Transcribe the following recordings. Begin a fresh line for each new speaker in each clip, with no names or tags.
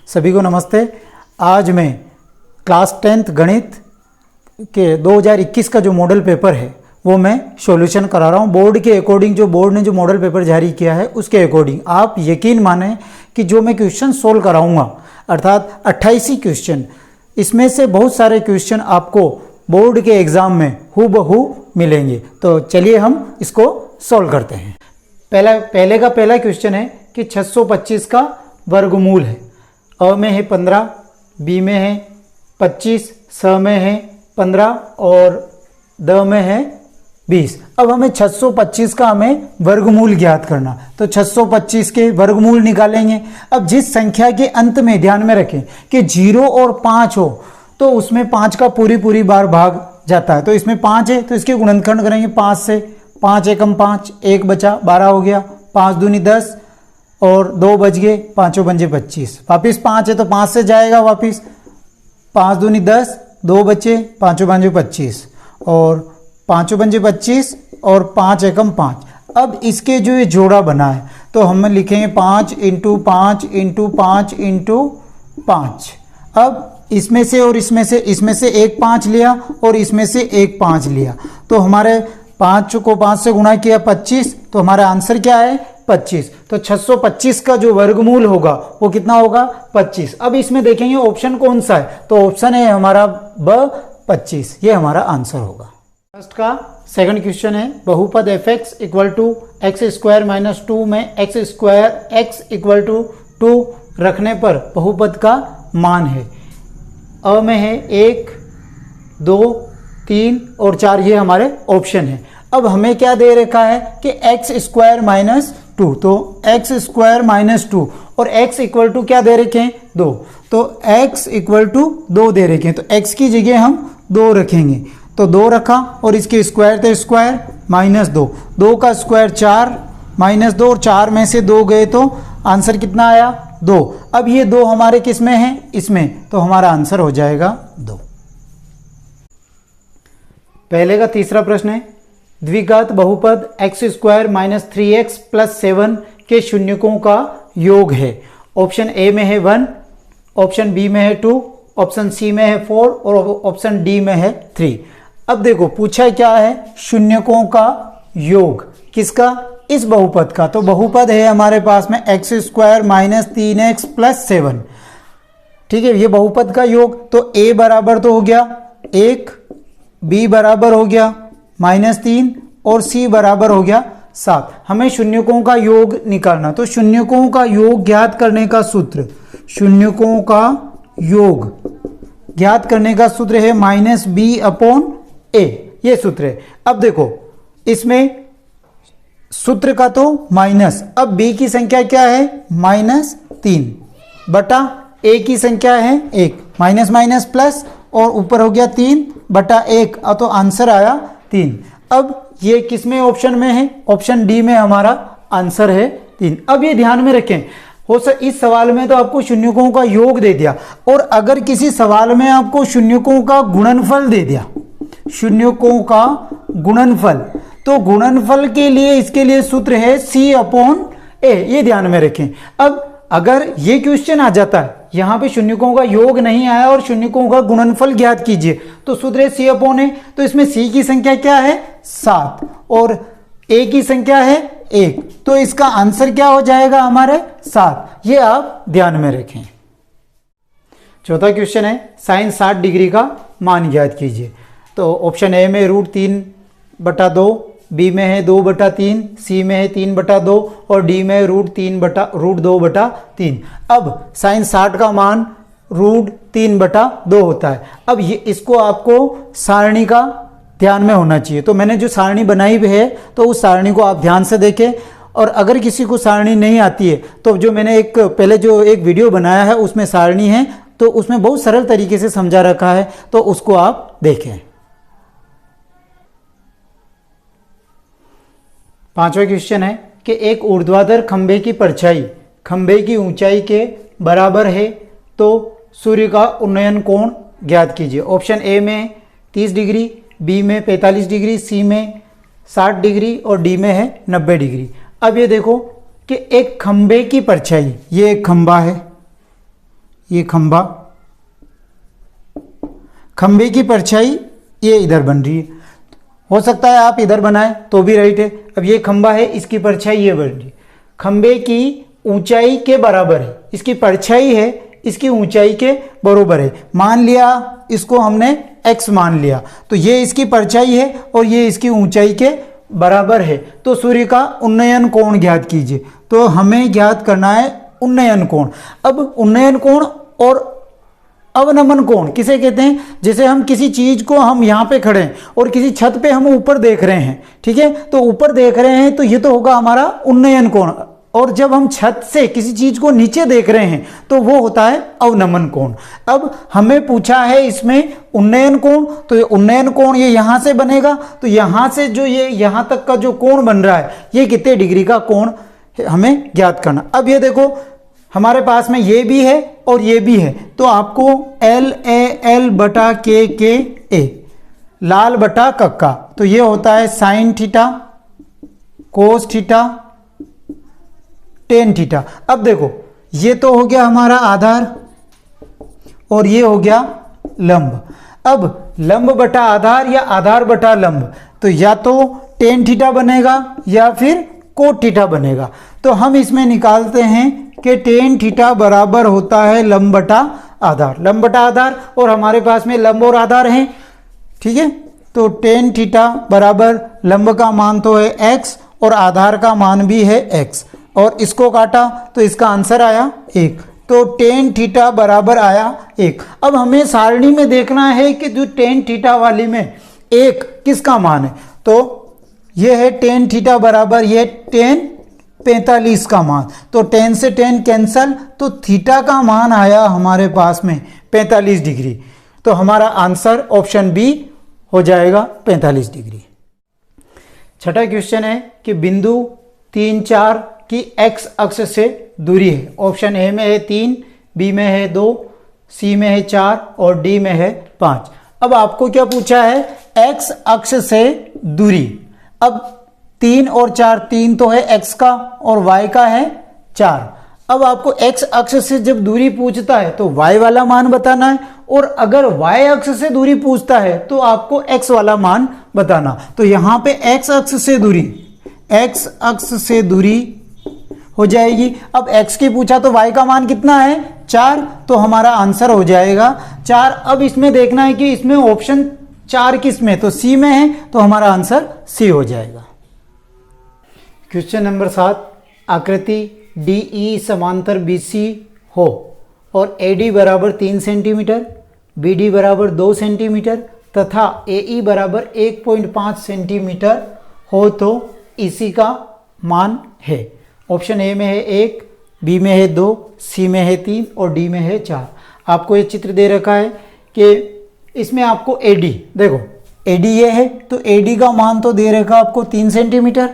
सभी को नमस्ते। आज मैं क्लास 10th गणित के 2021 का जो मॉडल पेपर है वो मैं सॉल्यूशन करा रहा हूँ। बोर्ड के अकॉर्डिंग, जो बोर्ड ने जो मॉडल पेपर जारी किया है उसके अकॉर्डिंग आप यकीन माने कि जो मैं क्वेश्चन सोल्व कराऊंगा, अर्थात 28 ही क्वेश्चन, इसमें से बहुत सारे क्वेश्चन आपको बोर्ड के एग्ज़ाम में हूबहू मिलेंगे। तो चलिए हम इसको सॉल्व करते हैं। पहले क्वेश्चन है कि 625 का वर्गमूल है। अ में है 15, बी में है 25, स में है 15 और द में है 20। अब हमें 625 का वर्गमूल ज्ञात करना, तो 625 के वर्गमूल निकालेंगे। अब जिस संख्या के अंत में ध्यान में रखें कि 0 और 5 हो तो उसमें 5 का पूरी बार भाग जाता है। तो इसमें 5 है तो इसके गुणनखंड करेंगे 5 से। 5 एकम 5, 1 बचा 12 हो गया, 5 दूनी 10 और 2 बच गए, 5 पंजे 25। वापिस 5 है तो 5 से जाएगा वापिस, 5 दूनी 10, 2 बचे, 5 पंजे 25 और 5 पंजे 25 और 5 एकम 5। अब इसके जो ये जोड़ा बना है तो हम लिखेंगे 5 इंटू 5 इंटू 5 इंटू 5। अब इसमें से और इसमें से एक 5 लिया और इसमें से एक 5 लिया, तो हमारे 5 को 5 से गुणा किया 25, तो हमारा आंसर क्या है 25। तो 625 का जो वर्गमूल होगा वो कितना होगा 25। अब इसमें देखेंगे ऑप्शन कौन सा है, तो ऑप्शन है हमारा ब 25, ये हमारा आंसर होगा। फर्स्ट का सेकंड क्वेश्चन है बहुपद fx equal to x square minus 2 में x square x equal to 2 रखने पर बहुपद का मान है। अ में है 1, 2, 3 और 4, ये हमारे ऑप्शन है। अब हमें क्या दे रखा है कि एक्स स्क्वायर माइनस 2, तो एक्स स्क्वायर माइनस 2 और x इक्वल टू क्या दे रखे हैं 2, तो x इक्वल टू 2 दे रखे हैं, तो x की जगह हम 2 रखेंगे, तो 2 रखा और इसके स्क्वायर थे स्क्वायर माइनस 2, 2 का स्क्वायर 4 माइनस 2 और 4 में से 2 गए तो आंसर कितना आया 2। अब ये 2 हमारे किस में है, इसमें, तो हमारा आंसर हो जाएगा 2। पहले का तीसरा प्रश्न है द्विघात बहुपद x square minus 3x plus 7 के शून्यकों का योग है। ऑप्शन ए में है 1, ऑप्शन बी में है 2, ऑप्शन सी में है 4 और ऑप्शन डी में है 3। अब देखो पूछा क्या है, शून्यकों का योग किसका, इस बहुपद का। तो बहुपद है हमारे पास में x square minus 3x plus 7, ठीक है, ये बहुपद का योग। तो a बराबर तो हो गया 1, b बराबर हो गया -3 और c बराबर हो गया 7। हमें शून्यकों का योग निकालना, तो शून्यकों का योग ज्ञात करने का सूत्र, शून्यकों का योग ज्ञात करने का सूत्र है -b/a, ये सूत्र है। अब देखो इसमें सूत्र का तो माइनस, अब b की संख्या क्या है -3 बटा a की संख्या है 1, माइनस माइनस प्लस और ऊपर हो गया 3 बटा 1, तो आंसर आया 3। अब ये किस में ऑप्शन में है, ऑप्शन डी में हमारा आंसर है 3। अब ये ध्यान में रखें, इस सवाल में तो आपको शून्यकों का योग दे दिया, और अगर किसी सवाल में आपको शून्यकों का गुणनफल दे दिया, शून्यकों का गुणनफल, तो गुणनफल के लिए इसके लिए सूत्र है c/a, ये ध्यान में रखें। अब अगर ये क्वेश्चन आ जाता है, यहाँ पे शून्यकों का योग नहीं आया और शून्यकों का गुणनफल ज्ञात कीजिए, तो सूत्र है c/a, तो इसमें c की संख्या क्या है 7 और a की संख्या है 1, तो इसका आंसर क्या हो जाएगा हमारे 7, ये आप ध्यान में रखें। चौथा क्वेश्चन है साइन 60 डिग्री का मान ज्ञात कीजिए। तो ऑप्शन ए में √3/2, बी में है 2/3, सी में है 3/2 और डी में √2/3। अब साइन 60 का मान √3/2 होता है। अब ये इसको आपको सारणी का ध्यान में होना चाहिए, तो मैंने जो सारणी बनाई हुई है तो उस सारणी को आप ध्यान से देखें, और अगर किसी को सारणी नहीं आती है तो जो मैंने पहले जो एक वीडियो बनाया है उसमें सारणी है, तो उसमें बहुत सरल तरीके से समझा रखा है, तो उसको आप देखें। पांचवा क्वेश्चन है कि एक ऊर्ध्वाधर खंभे की परछाई खंभे की ऊंचाई के बराबर है, तो सूर्य का उन्नयन कोण ज्ञात कीजिए। ऑप्शन ए में 30 डिग्री, बी में 45 डिग्री, सी में 60 डिग्री और डी में है 90 डिग्री। अब ये देखो कि एक खंभे की परछाई, ये एक खंभा है, ये खंभा, खंभे की परछाई ये इधर बन रही है, हो सकता है आप इधर बनाए तो भी राइट है। अब ये खंभा है, इसकी परछाई ये बन रही है, खंभे की ऊंचाई के बराबर है, इसकी परछाई है इसकी ऊंचाई के बराबर है। मान लिया इसको हमने x मान लिया, तो ये इसकी परछाई है और ये इसकी ऊंचाई के बराबर है। तो सूर्य का उन्नयन कोण ज्ञात कीजिए। तो हमें ज्ञात करना है उन्नयन कोण। अब उन्नयन कोण और अवनमन कोण किसे कहते हैं? जैसे हम किसी चीज को, हम यहाँ पे खड़े हैं और किसी छत पे हम ऊपर देख रहे हैं, ठीक है, तो ऊपर देख रहे हैं तो ये तो होगा हमारा उन्नयन कोण। और जब हम छत से किसी चीज को नीचे देख रहे हैं तो वो होता है अवनमन कोण। अब हमें पूछा है इसमें उन्नयन कोण, तो ये उन्नयन कोण ये यहां से बनेगा, तो यहां से जो ये यहां तक का जो कोण बन रहा है ये कितने डिग्री का कोण हमें ज्ञात करना। अब ये देखो हमारे पास में ये भी है और ये भी है, तो आपको LAL बटा KKA, लाल बटा कक्का, तो ये होता है sine theta, cos theta, ten theta. अब देखो ये तो हो गया हमारा आधार और ये हो गया लंब। अब लंब बटा आधार या आधार बटा लंब, तो या तो टेन थीटा बनेगा या फिर कोट थीटा बनेगा। तो हम इसमें निकालते हैं कि टेन थीटा बराबर होता है लंब बटा आधार, लंब बटा आधार, और हमारे पास में लंब और आधार हैं, ठीक है। तो टेन थीटा बराबर लंब का मान तो है x और आधार का मान भी है x, और इसको काटा तो इसका आंसर आया 1। तो टेन थीटा बराबर आया 1। अब हमें सारणी में देखना है कि जो टेन थीटा वाली में 1 किसका मान है, तो ये है टेन थीटा बराबर ये टेन 45 का मान, तो 10 से 10 कैंसल, तो थीटा का मान आया हमारे पास में 45 डिग्री। तो हमारा आंसर ऑप्शन बी हो जाएगा 45 डिग्री। छठा क्वेश्चन है कि बिंदु 3, 4 की x अक्ष से दूरी है। ऑप्शन ए में है 3, बी में है 2, सी में है 4 और डी में है 5। अब आपको क्या पूछा है? x अक्ष से दूरी। अब 3 और 4, 3 तो है x का और y का है 4। अब आपको x अक्ष से जब दूरी पूछता है तो y वाला मान बताना है, और अगर y अक्ष से दूरी पूछता है तो आपको x वाला मान बताना। तो यहां पे x अक्ष से दूरी, x अक्ष से दूरी हो जाएगी। अब x की पूछा तो y का मान कितना है? 4, तो हमारा आंसर हो जाएगा 4। अब इसमें देखना है कि इसमें ऑप्शन 4 किस में, तो सी में है, तो हमारा आंसर सी हो जाएगा। क्वेश्चन नंबर 7, आकृति DE समांतर BC हो और AD बराबर 3 सेंटीमीटर, BD बराबर 2 सेंटीमीटर तथा AE बराबर 1.5 सेंटीमीटर हो तो EC का मान है। ऑप्शन ए में है 1, बी में है 2, सी में है 3 और डी में है 4। आपको ये चित्र दे रखा है कि इसमें आपको AD, देखो AD ये है, तो AD का मान तो दे रखा आपको 3 सेंटीमीटर,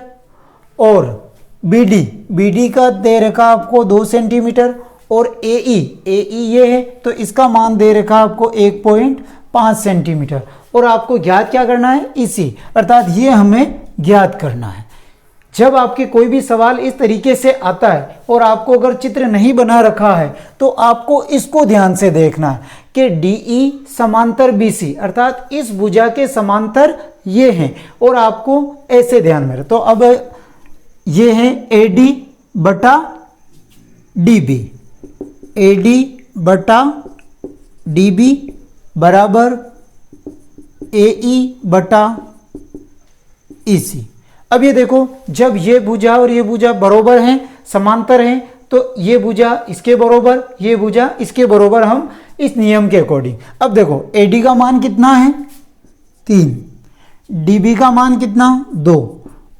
और BD का दे रखा आपको 2 सेंटीमीटर, और AE ये है तो इसका मान दे रखा आपको 1.5 सेंटीमीटर। और आपको ज्ञात क्या करना है? EC, अर्थात ये हमें ज्ञात करना है। जब आपके कोई भी सवाल इस तरीके से आता है और आपको अगर चित्र नहीं बना रखा है तो आपको इसको ध्यान से देखना है कि DE समांतर BC, अर्थात इस भुजा के समांतर ये हैं, और आपको ऐसे ध्यान में रहे। तो अब ये है AD बटा DB, AD बटा DB बराबर AE बटा EC। अब ये देखो, जब ये भुजा और ये भुजा बरोबर हैं, समांतर हैं, तो ये भुजा इसके बरोबर, ये भुजा इसके बरोबर, हम इस नियम के अकॉर्डिंग। अब देखो AD का मान कितना है? 3, DB का मान कितना? 2,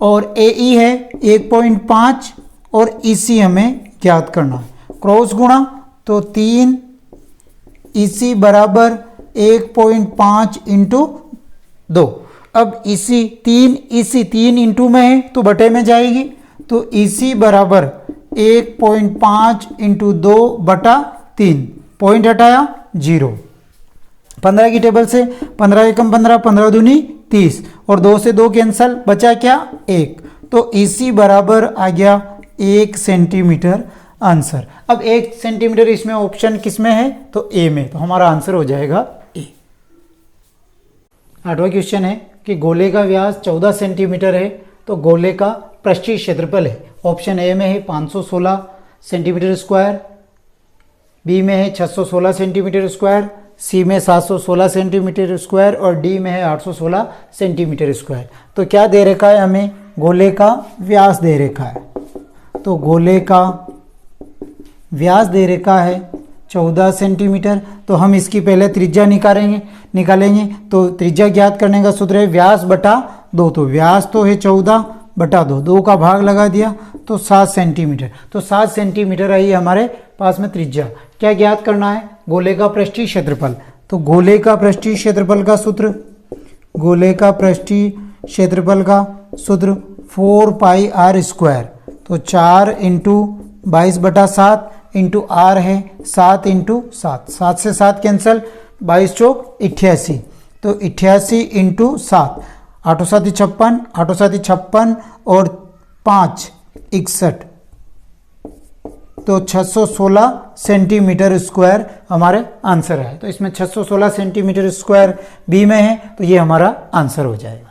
और AE है 1.5 और EC हमें ज्ञात करना है। क्रॉस गुणा, तो 3 EC बराबर 1.5 इंटू 2। अब EC 3 इंटू में है तो बटे में जाएगी, तो EC बराबर 1.5 इंटू 2 बटा 3, पॉइंट हटाया 0। 15 की टेबल से 15 एकम 15, 15 दूनी 30, और 2 से 2 कैंसल, बचा क्या? 1। तो EC बराबर आ गया 1 सेंटीमीटर आंसर। अब 1 सेंटीमीटर इसमें ऑप्शन किस में है, तो ए में, तो हमारा आंसर हो जाएगा ए। 8वां क्वेश्चन है कि गोले का व्यास 14 सेंटीमीटर है, तो गोले का पृष्ठीय क्षेत्रफल है। ऑप्शन ए में है 516 सेंटीमीटर स्क्वायर, बी में है 616 सेंटीमीटर स्क्वायर, सी में 716 सेंटीमीटर स्क्वायर और डी में है 816 सेंटीमीटर स्क्वायर। तो क्या दे रखा है हमें, गोले का व्यास दे रखा है। तो गोले का व्यास दे रखा है 14 सेंटीमीटर, तो हम इसकी पहले त्रिज्या निकालेंगे। तो त्रिज्या ज्ञात करने का सूत्र है व्यास बटा 2। तो व्यास तो है 14 बटा 2 का भाग लगा दिया तो 7 सेंटीमीटर। तो 7 सेंटीमीटर आई हमारे पास में त्रिज्या। क्या ज्ञात करना है, गोले का पृष्ठीय क्षेत्रफल। तो गोले का पृष्ठीय क्षेत्रफल का सूत्र, गोले का पृष्ठीय क्षेत्रफल का सूत्र 4 पाई आर स्क्वायर। तो 4 इंटू 22 बटा 7 इंटू आर है 7 इंटू 7, 7 से 7 कैंसिल, 22 चौक 88। तो 88 इंटू 7, 8 7 56, 8 7 56 और 5 61, तो 616 सेंटीमीटर स्क्वायर हमारे आंसर है। तो इसमें 616 सेंटीमीटर स्क्वायर बी में है, तो ये हमारा आंसर हो जाएगा।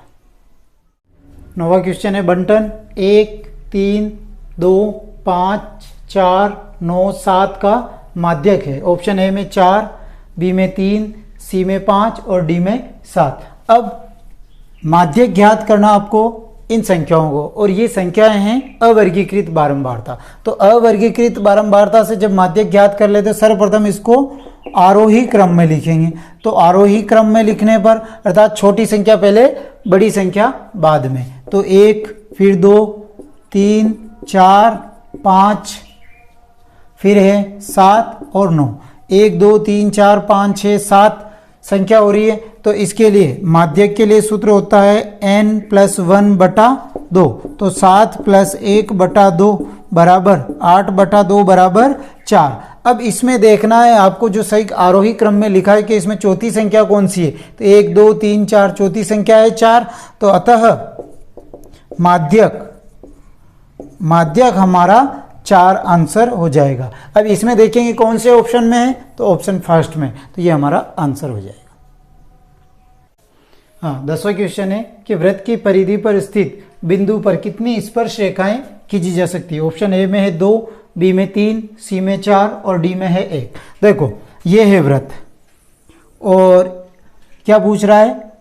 9वां क्वेश्चन है बंटन 1 3 2 5 4 9 7 का माध्यक है। ऑप्शन ए में 4, बी में 3, सी में 5 और डी में 7। अब माध्यक ज्ञात करना आपको इन संख्याओं को, और ये संख्याएं हैं अवर्गीकृत बारंबारता। तो अवर्गीकृत बारंबारता से जब माध्यक ज्ञात कर लेते सर्वप्रथम इसको आरोही क्रम में लिखेंगे। तो आरोही क्रम में लिखने पर अर्थात छोटी संख्या पहले बड़ी संख्या बाद में, तो 1 फिर 2 3 4 5 फिर है 7 और 9, 1 2 3 4 5 6 7 संख्या हो रही है। तो इसके लिए माध्यक के लिए सूत्र होता है n + 1 बटा 2। तो 7 + 1 बटा 2 बराबर 8 बटा 2 बराबर 4। अब इसमें देखना है आपको जो सही आरोही क्रम में लिखा है कि इसमें चौथी संख्या कौन सी है। तो 1 2 3 4 चौथी संख्या है 4। तो अतः माध्यक हमारा 4 आंसर हो जाएगा। अब इसमें देखेंगे कौन से ऑप्शन में है, तो ऑप्शन फर्स्ट में, तो ये हमारा आंसर हो जाएगा। हाँ, 10वां क्वेश्चन है कि वृत्त की परिधि पर स्थित बिंदु पर कितनी स्पर्श रेखाएं खींची जा सकती है। ऑप्शन ए में है 2, बी में 3, सी में 4 और डी में है 1। देखो ये है वृत्त और क्या पूछ रहा है,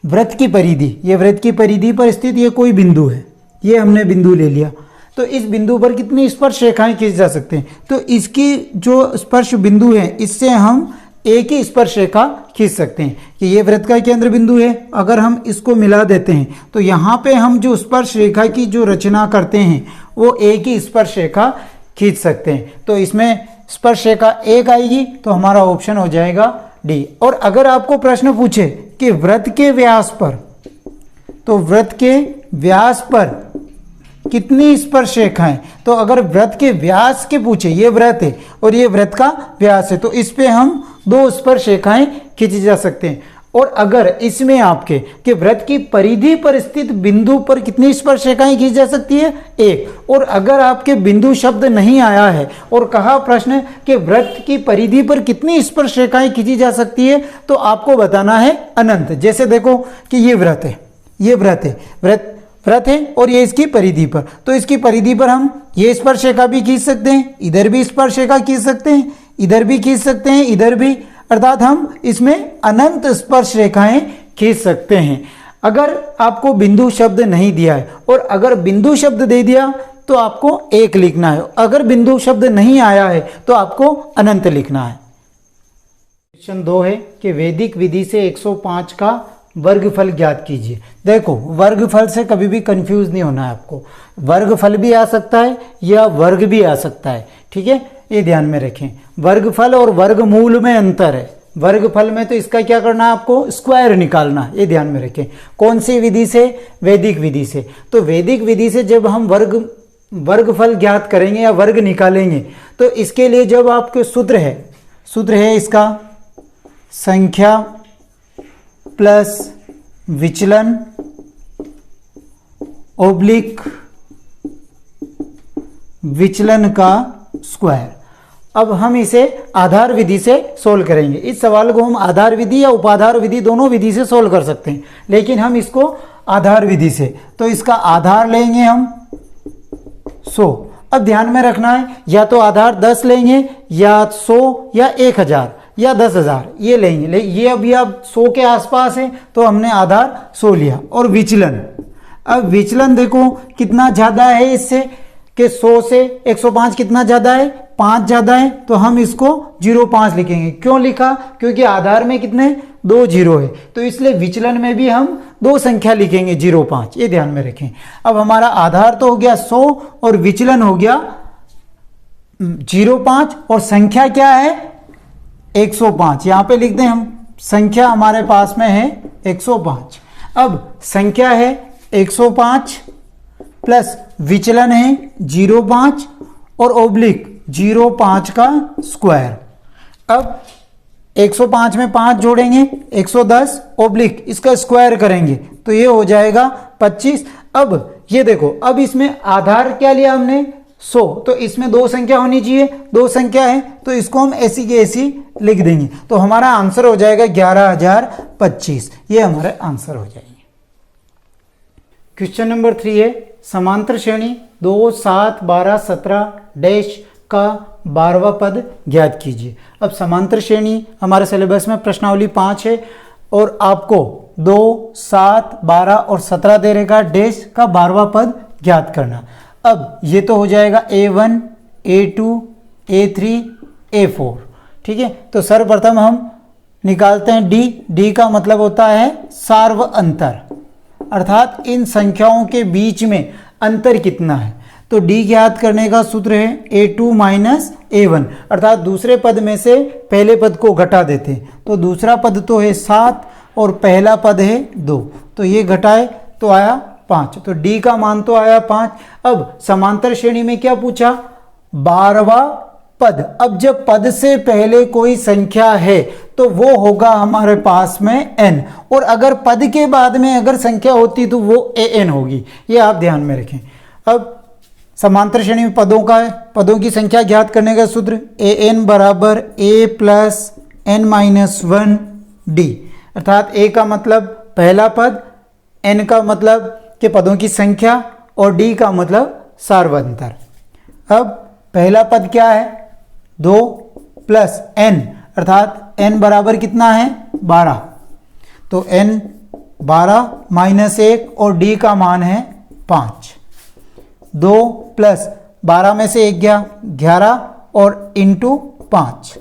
वृत्त की परिधि। ये वृत्त की परिधि पर स्थित ये कोई बिंदु है, ये हमने बिंदु ले लिया। तो इस बिंदु पर कितनी स्पर्श रेखाएं खींची जा सकते हैं। तो इसकी जो स्पर्श बिंदु है इससे हम एक ही स्पर्श रेखा खींच सकते हैं कि ये वृत्त का केंद्र बिंदु है। अगर हम इसको मिला देते हैं तो यहाँ पे हम जो स्पर्श रेखा की जो रचना करते हैं वो एक ही स्पर्श रेखा खींच सकते हैं। तो इसमें स्पर्श रेखा एक आएगी, तो हमारा ऑप्शन हो जाएगा डी। और अगर आपको प्रश्न पूछे कि वृत्त के व्यास पर, तो वृत्त के व्यास पर कितनी स्पर्श रेखाएं, तो अगर वृत्त के व्यास के पूछे, ये वृत्त है और ये वृत्त का व्यास है, तो इस पे हम 2 स्पर्श रेखाएं खींची जा सकते हैं। और अगर इसमें आपके कि वृत्त की परिधि पर स्थित बिंदु पर कितनी स्पर्श रेखाएं खींची जा सकती है, 1। और अगर आपके बिंदु शब्द नहीं आया है और कहा प्रश्न कि वृत्त की परिधि पर कितनी स्पर्श रेखाएं खींची जा सकती है, तो आपको बताना है अनंत। जैसे देखो कि ये वृत्त है, ये वृत्त है, वृत्त है और ये इसकी परिधि पर, तो इसकी परिधि पर हम ये स्पर्श रेखा भी खींच सकते हैं, इधर भी स्पर्श रेखा खींच सकते हैं, इधर भी खींच सकते हैं, इधर भी, अर्थात हम इसमें अनंत स्पर्श रेखाएं खींच सकते हैं। अगर आपको बिंदु शब्द नहीं दिया है और अगर बिंदु शब्द दे दिया तो आपको 1 लिखना है, अगर बिंदु शब्द नहीं आया है तो आपको अनंत लिखना है। क्वेश्चन 2 है कि वैदिक विधि से 105 का वर्गफल ज्ञात कीजिए। देखो वर्गफल से कभी भी कंफ्यूज नहीं होना है आपको, वर्गफल भी आ सकता है या वर्ग भी आ सकता है, ठीक है, ये ध्यान में रखें। वर्गफल और वर्गमूल में अंतर है। वर्गफल में तो इसका क्या करना है, आपको स्क्वायर निकालना है, ये ध्यान में रखें। कौन सी विधि से, वैदिक विधि से। तो वैदिक विधि से जब हम वर्गफल ज्ञात करेंगे या वर्ग निकालेंगे, तो इसके लिए जब आपके सूत्र है इसका संख्या प्लस विचलन ओब्लिक विचलन का स्क्वायर। अब हम इसे आधार विधि से सोल्व करेंगे। इस सवाल को हम आधार विधि या उपाधार विधि दोनों विधि से सोल्व कर सकते हैं, लेकिन हम इसको आधार विधि से, तो इसका आधार लेंगे हम 100। अब ध्यान में रखना है, या तो आधार 10 लेंगे या 100 या 1000 या 10,000 ये लेंगे। ये अभी अब 100 के आसपास है तो हमने आधार 100 लिया। और विचलन, अब विचलन देखो कितना ज़्यादा है इससे, कि 100 से 105 कितना ज़्यादा है, 5 ज़्यादा है, तो हम इसको 0.5 लिखेंगे। क्यों लिखा, क्योंकि आधार में कितने 2 जीरो है, तो इसलिए विचलन में भी हम 2 संख्या लिखेंगे 0.5, ये ध्यान में रखें। अब हमारा आधार तो हो गया 100 और विचलन हो गया 0.5 और संख्या क्या है 105। यहां पे लिख दें हम, संख्या हमारे पास में है 105। अब संख्या है 105 प्लस विचलन है 0.5 और ओब्लिक 0.5 का स्क्वायर। अब 105 में 5 जोड़ेंगे 110 ओब्लिक इसका स्क्वायर करेंगे तो ये हो जाएगा 25। अब ये देखो, अब इसमें आधार क्या लिया हमने 100, तो इसमें 2 संख्या होनी चाहिए, 2 संख्या है तो इसको हम ऐसी के ऐसी लिख देंगे, तो हमारा आंसर हो जाएगा 11,025। ये हमारा आंसर हो जाएंगे। क्वेश्चन नंबर 3 है समांतर श्रेणी 2, 7, 12, 17 डैश का 12वां पद ज्ञात कीजिए। अब समांतर श्रेणी हमारे सिलेबस में प्रश्नावली 5 है और आपको 2, 7, 12 और 17 दे रहेगा, डैश का 12वां पद ज्ञात करना। अब ये तो हो जाएगा A1, A2, A3, A4, ठीक है। तो सर्वप्रथम हम निकालते हैं D का मतलब होता है सार्व अंतर, अर्थात इन संख्याओं के बीच में अंतर कितना है। तो D ज्ञात करने का सूत्र है A2 माइनस A1, अर्थात दूसरे पद में से पहले पद को घटा देते हैं। तो दूसरा पद तो है 7 और पहला पद है 2, तो ये घटाए तो आया 5, तो D का मान तो आया 5। अब समांतर श्रेणी में क्या पूछा, 12वां पद। अब जब पद से पहले कोई संख्या है तो वो होगा हमारे पास में n, और अगर पद के बाद में अगर संख्या होती तो वो an होगी, ये आप ध्यान में रखें। अब समांतर श्रेणी में पदों की संख्या ज्ञात करने का सूत्र an बराबर a plus n minus 1 d, अर्थात a का मतलब पहला पद, n का मतलब के पदों की संख्या और d का मतलब सार्वंतर। अब पहला पद क्या है 2 प्लस n, अर्थात n बराबर कितना है 12, तो n 12 माइनस 1 और d का मान है 5। 2 प्लस 12 में से 1 गया 11 और इंटू 5,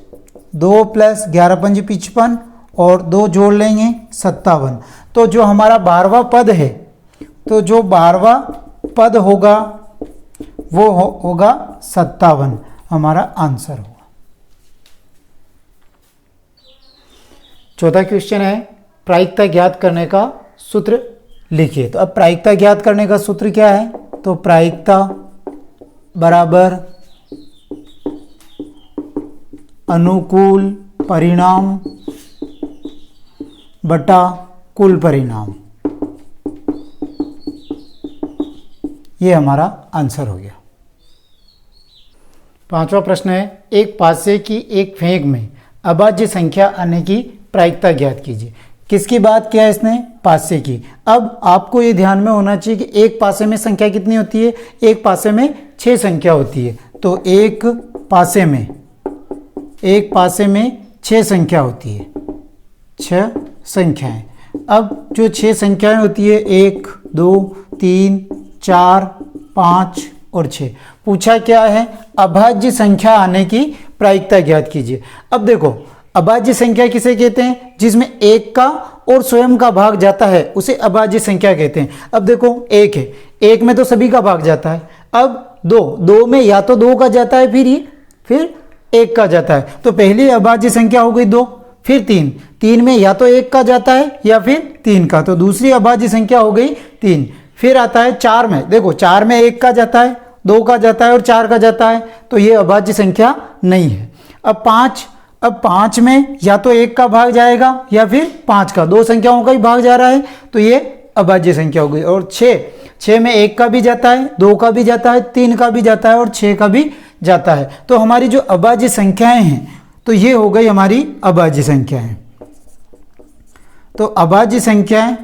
2 प्लस 11 पंज 55 और 2 जोड़ लेंगे 57। तो जो हमारा 12वां पद है, तो जो 12वां पद होगा वो होगा 57, हमारा आंसर होगा। चौथा क्वेश्चन है प्रायिकता ज्ञात करने का सूत्र लिखिए। तो अब प्रायिकता ज्ञात करने का सूत्र क्या है, तो प्रायिकता बराबर अनुकूल परिणाम बटा कुल परिणाम, ये हमारा आंसर हो गया। 5वां प्रश्न है एक पासे की एक फेंक में अभाज्य संख्या आने की प्रायिकता ज्ञात कीजिए। किसकी बात किया है इसने, पासे की। अब आपको ये ध्यान में होना चाहिए कि एक पासे में संख्या कितनी होती है, एक पासे में 6 संख्या होती है। तो एक पासे में 6 संख्या होती है, 6 संख्याएं। अब जो 6 संख्याएं होती है 1, 2, 3, 4, 5 और 6, पूछा क्या है अभाज्य संख्या आने की प्रायिकता ज्ञात कीजिए। अब देखो अभाज्य संख्या किसे कहते हैं, जिसमें एक का और स्वयं का भाग जाता है उसे अभाज्य संख्या कहते हैं। अब देखो एक है, एक में तो सभी का भाग जाता है। अब 2 में या तो 2 का जाता है फिर 1 का जाता है, तो पहली अभाज्य संख्या हो गई 2। फिर 3 में या तो 1 का जाता है या फिर 3 का, तो दूसरी अभाज्य संख्या हो गई 3। फिर आता है 4 में, देखो 4 में 1 का जाता है, 2 का जाता है और 4 का जाता है, तो ये अभाज्य संख्या नहीं है। अब 5 में या तो 1 का भाग जाएगा या फिर 5 का, 2 संख्याओं का ही भाग जा रहा है, तो ये अभाज्य संख्या हो गई। और 6 में 1 का भी जाता है, 2 का भी जाता है, 3 का भी जाता है और 6 का भी जाता है। तो हमारी जो अभाज्य संख्याएं हैं, तो ये हो गई हमारी अभाज्य संख्याएं। तो अभाज्य संख्याएं,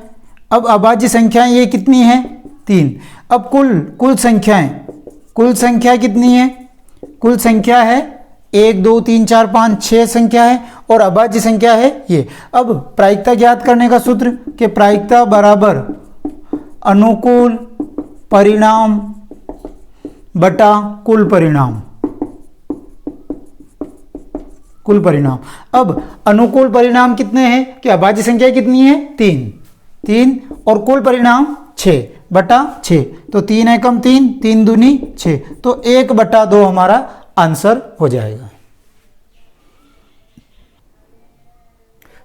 अब अभाज्य संख्याएं ये कितनी है? 3। अब कुल संख्याएं, कुल संख्या कितनी है? कुल संख्या है 1 2 3 4 5 6 संख्या है और अभाज्य संख्या है ये। अब प्रायिकता ज्ञात करने का सूत्र कि प्रायिकता बराबर अनुकूल परिणाम बटा कुल परिणाम। कुल परिणाम, अब अनुकूल परिणाम कितने हैं कि अभाज्य संख्या कितनी है? 3 और कुल परिणाम 6 बटा 6। तो 3 एकम 3, 3 दूनी 6, तो 1/2 हमारा आंसर हो जाएगा।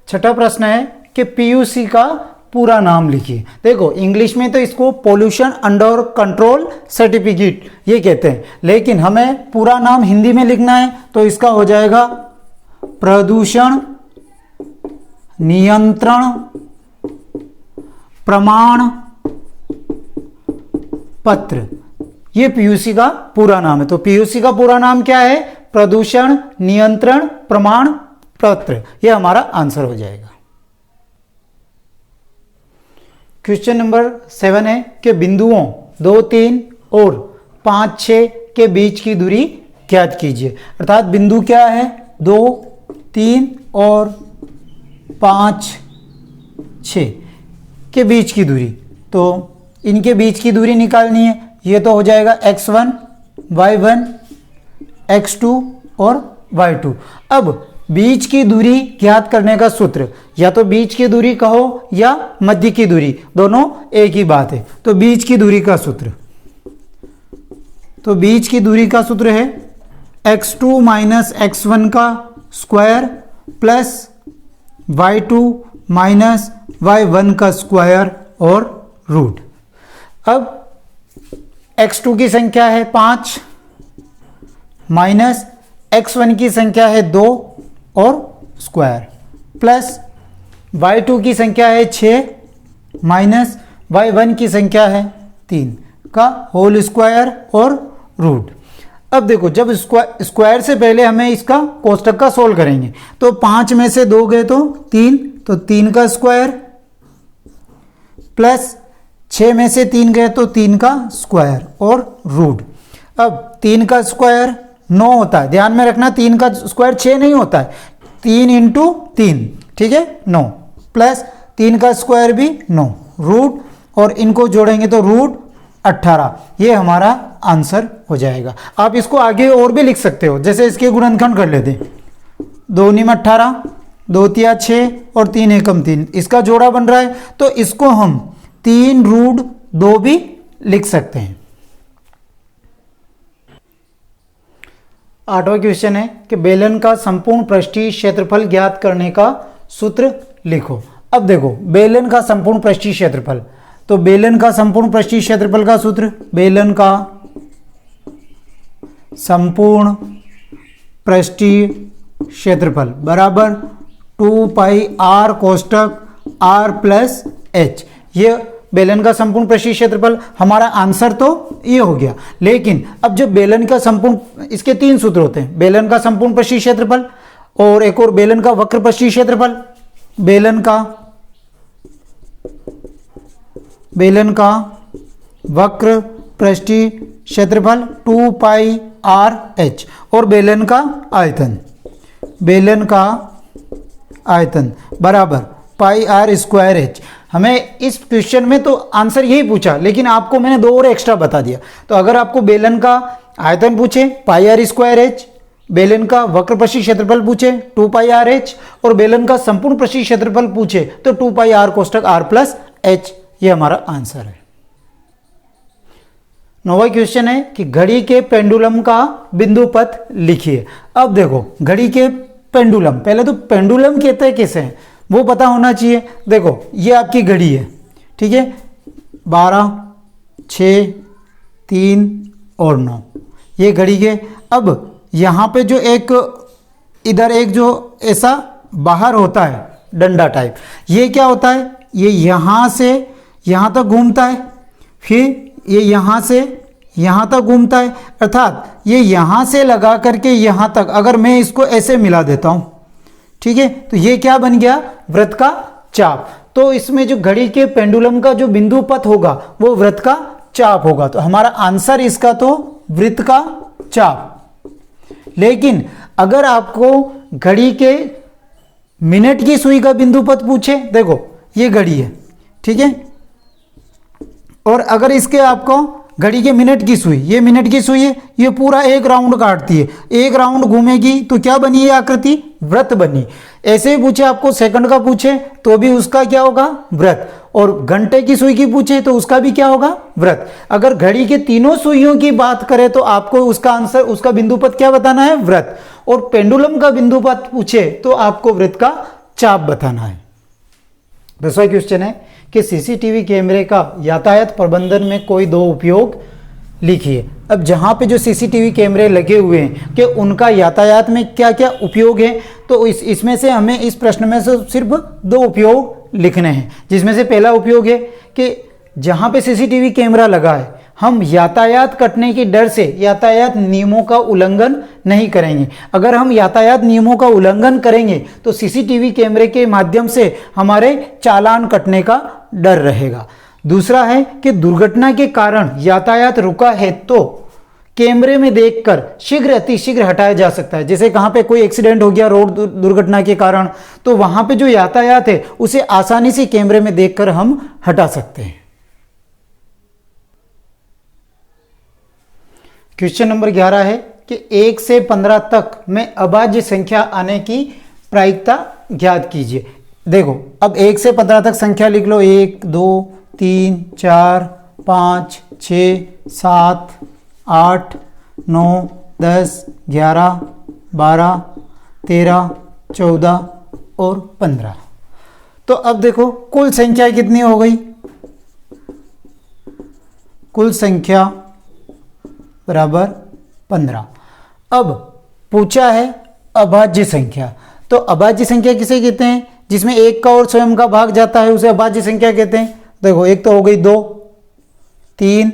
छठा प्रश्न है कि पीयूसी का पूरा नाम लिखिए। देखो इंग्लिश में तो इसको पोल्यूशन अंडर कंट्रोल सर्टिफिकेट ये कहते हैं, लेकिन हमें पूरा नाम हिंदी में लिखना है तो इसका हो जाएगा प्रदूषण नियंत्रण प्रमाण पत्र। ये पीयूसी का पूरा नाम है। तो पीयूसी का पूरा नाम क्या है? प्रदूषण नियंत्रण प्रमाण पत्र। ये हमारा आंसर हो जाएगा। क्वेश्चन नंबर 7 है कि बिंदुओं 2 3 और 5 6 के बीच की दूरी ज्ञात कीजिए। अर्थात बिंदु क्या है? 2 3 और 5 6 के बीच की दूरी। तो इनके बीच की दूरी निकालनी है। ये तो हो जाएगा x1 y1 x2 और y2। अब बीच की दूरी ज्ञात करने का सूत्र, या तो बीच की दूरी कहो या मध्य की दूरी, दोनों एक ही बात है। तो बीच की दूरी का सूत्र, तो बीच की दूरी का सूत्र है x2 माइनस x1 का square plus y2 minus y1 का स्क्वायर और रूट। अब x2 की संख्या है 5 माइनस x1 की संख्या है 2 और स्क्वायर प्लस y2 की संख्या है 6 माइनस y1 की संख्या है 3 का होल स्क्वायर और रूट। अब देखो जब स्क्वायर से पहले हमें इसका कोष्टक का सोल्व करेंगे तो 5 में से 2 गए तो 3, तो 3 का स्क्वायर प्लस 6 में से 3 गए तो 3 का स्क्वायर और रूट। अब 3 का स्क्वायर 9 होता है, ध्यान में रखना 3 का स्क्वायर 6 नहीं होता है, 3 इंटू 3, ठीक है 9 प्लस 3 का स्क्वायर भी 9 रूट, और इनको जोड़ेंगे तो रूट 18। ये हमारा आंसर हो जाएगा। आप इसको आगे और भी लिख सकते हो, जैसे इसके गुणनखंड कर लेते हैं। 2 × 18, 2 × 3 6 और 3 एकम 3, इसका जोड़ा बन रहा है तो इसको हम 3 रूट 2 भी लिख सकते हैं। 8वां क्वेश्चन है कि बेलन का संपूर्ण पृष्ठीय क्षेत्रफल ज्ञात करने का सूत्र लिखो। अब देखो बेलन का संपूर्ण पृष्ठीय क्षेत्रफल, तो बेलन का संपूर्ण पृष्ठीय क्षेत्रफल का सूत्र, बेलन का संपूर्ण पृष्ठीय क्षेत्रफल बराबर 2 पाई r कोष्टक r प्लस h। ये बेलन का संपूर्ण पृष्ठीय क्षेत्रफल, हमारा आंसर तो ये हो गया। लेकिन अब जब बेलन का संपूर्ण, इसके 3 सूत्र होते हैं, बेलन का संपूर्ण पृष्ठीय क्षेत्रफल और एक और बेलन का वक्र पृष्ठीय क्षेत्रफल। बेलन का वक्र पृष्ठीय क्षेत्रफल 2 पाई r h और बेलन का आयतन बराबर पाई r स्क्वायर h। हमें इस क्वेश्चन में तो आंसर यही पूछा, लेकिन आपको मैंने 2 और एक्स्ट्रा बता दिया। तो अगर आपको बेलन का आयतन पूछे पाई r स्क्वायर h, बेलन का वक्र पृष्ठीय क्षेत्रफल पूछे 2 पाई r h और बेलन का संपूर्ण पृष्ठीय क्षेत्रफल पूछे तो 2 पाई r कोष्टक r प्लस h, ये हमारा आंसर है। 9वां क्वेश्चन है कि घड़ी के पेंडुलम का बिंदु पथ लिखिए। अब देखो घड़ी के पेंडुलम, पहले तो पेंडुलम कहते हैं किसे हैं वो पता होना चाहिए। देखो ये आपकी घड़ी है, ठीक है, 12 6 3 और 9 ये घड़ी के। अब यहाँ पे जो एक इधर एक जो ऐसा बाहर होता है डंडा टाइप, ये क्या होता है, ये यहाँ से यहाँ तक घूमता है, फिर ये यहाँ से यहाँ तक घूमता है, अर्थात ये यहाँ से लगा करके यहाँ तक, अगर मैं इसको ऐसे मिला देता हूँ, ठीक है, तो ये क्या बन गया, वृत्त का चाप। तो इसमें जो घड़ी के पेंडुलम का जो बिंदु पथ होगा वो वृत्त का चाप होगा। तो हमारा आंसर इसका तो वृत्त का चाप। लेकिन अगर आपको घड़ी के मिनट की सुई का बिंदु पथ पूछे, देखो ये घड़ी है, ठीक है, और अगर इसके आपको घड़ी के मिनट की सुई, ये मिनट की सुई है, ये पूरा एक राउंड काटती है, एक राउंड घूमेगी तो क्या बनी है आकृति, वृत्त बनी। ऐसे ही पूछे आपको सेकंड का पूछे तो भी उसका क्या होगा, वृत्त, और घंटे की सुई की पूछे तो उसका भी क्या होगा, वृत्त। अगर घड़ी के तीनों सुइयों की बात करें तो आपको उसका आंसर, उसका बिंदु पथ क्या बताना है, वृत्त, और पेंडुलम का बिंदु पथ पूछे तो आपको वृत्त का चाप बताना है। दूसरा क्वेश्चन है कि सीसीटीवी कैमरे का यातायात प्रबंधन में कोई दो उपयोग लिखिए। अब जहाँ पे जो सीसीटीवी कैमरे लगे हुए हैं कि उनका यातायात में क्या क्या उपयोग है, तो इसमें से हमें इस प्रश्न में से सिर्फ दो उपयोग लिखने हैं। जिसमें से पहला उपयोग है कि जहाँ पे सीसीटीवी कैमरा लगा है हम यातायात कटने की डर से यातायात नियमों का उल्लंघन नहीं करेंगे। अगर हम यातायात नियमों का उल्लंघन करेंगे तो सीसीटीवी कैमरे के माध्यम से हमारे चालान कटने का डर रहेगा। दूसरा है कि दुर्घटना के कारण यातायात रुका है तो कैमरे में देखकर शीघ्र अतिशीघ्र हटाया जा सकता है। जैसे कहाँ पे कोई एक्सीडेंट हो गया रोड दुर्घटना के कारण, तो वहां पे जो यातायात है उसे आसानी से कैमरे में देखकर हम हटा सकते हैं। क्वेश्चन नंबर 11 है कि 1 से 15 तक में अभाज्य संख्या आने की प्रायिकता ज्ञात कीजिए। देखो अब 1 से 15 तक संख्या लिख लो, 1 2 3 4 5 6 7 8 9 10 11 12 13 14 और 15। तो अब देखो कुल संख्या कितनी हो गई, कुल संख्या बराबर 15। अब पूछा है अभाज्य संख्या, तो अभाज्य संख्या किसे कहते हैं, जिसमें एक का और स्वयं का भाग जाता है उसे अभाज्य संख्या कहते हैं। देखो एक तो हो गई 2 3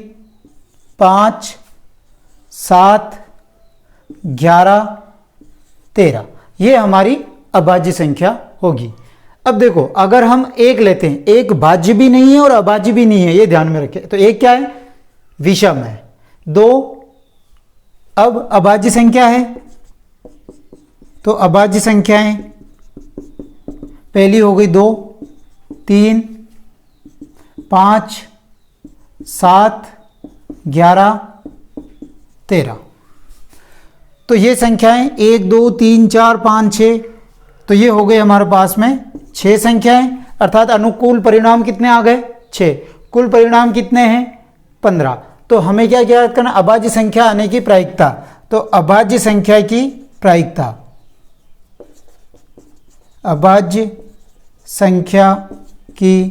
5 7 11 13, ये हमारी अभाज्य संख्या होगी। अब देखो अगर हम एक लेते हैं, एक भाज्य भी नहीं है और अभाज्य भी नहीं है, ये ध्यान में रखें। तो एक क्या है, विषम है। 2 अब अभाज्य संख्या है, तो अभाज्य संख्याएं पहली हो गई 2 3 5 7 11 13। तो ये संख्याएं 1 2 3 4 5 6, तो ये हो गए हमारे पास में 6 संख्याएं, अर्थात अनुकूल परिणाम कितने आ गए, 6। कुल परिणाम कितने हैं, 15। तो हमें क्या ज्ञात करना, अभाज्य संख्या आने की प्रायिकता। तो अभाज्य संख्या की प्रायिकता, अभाज्य संख्या की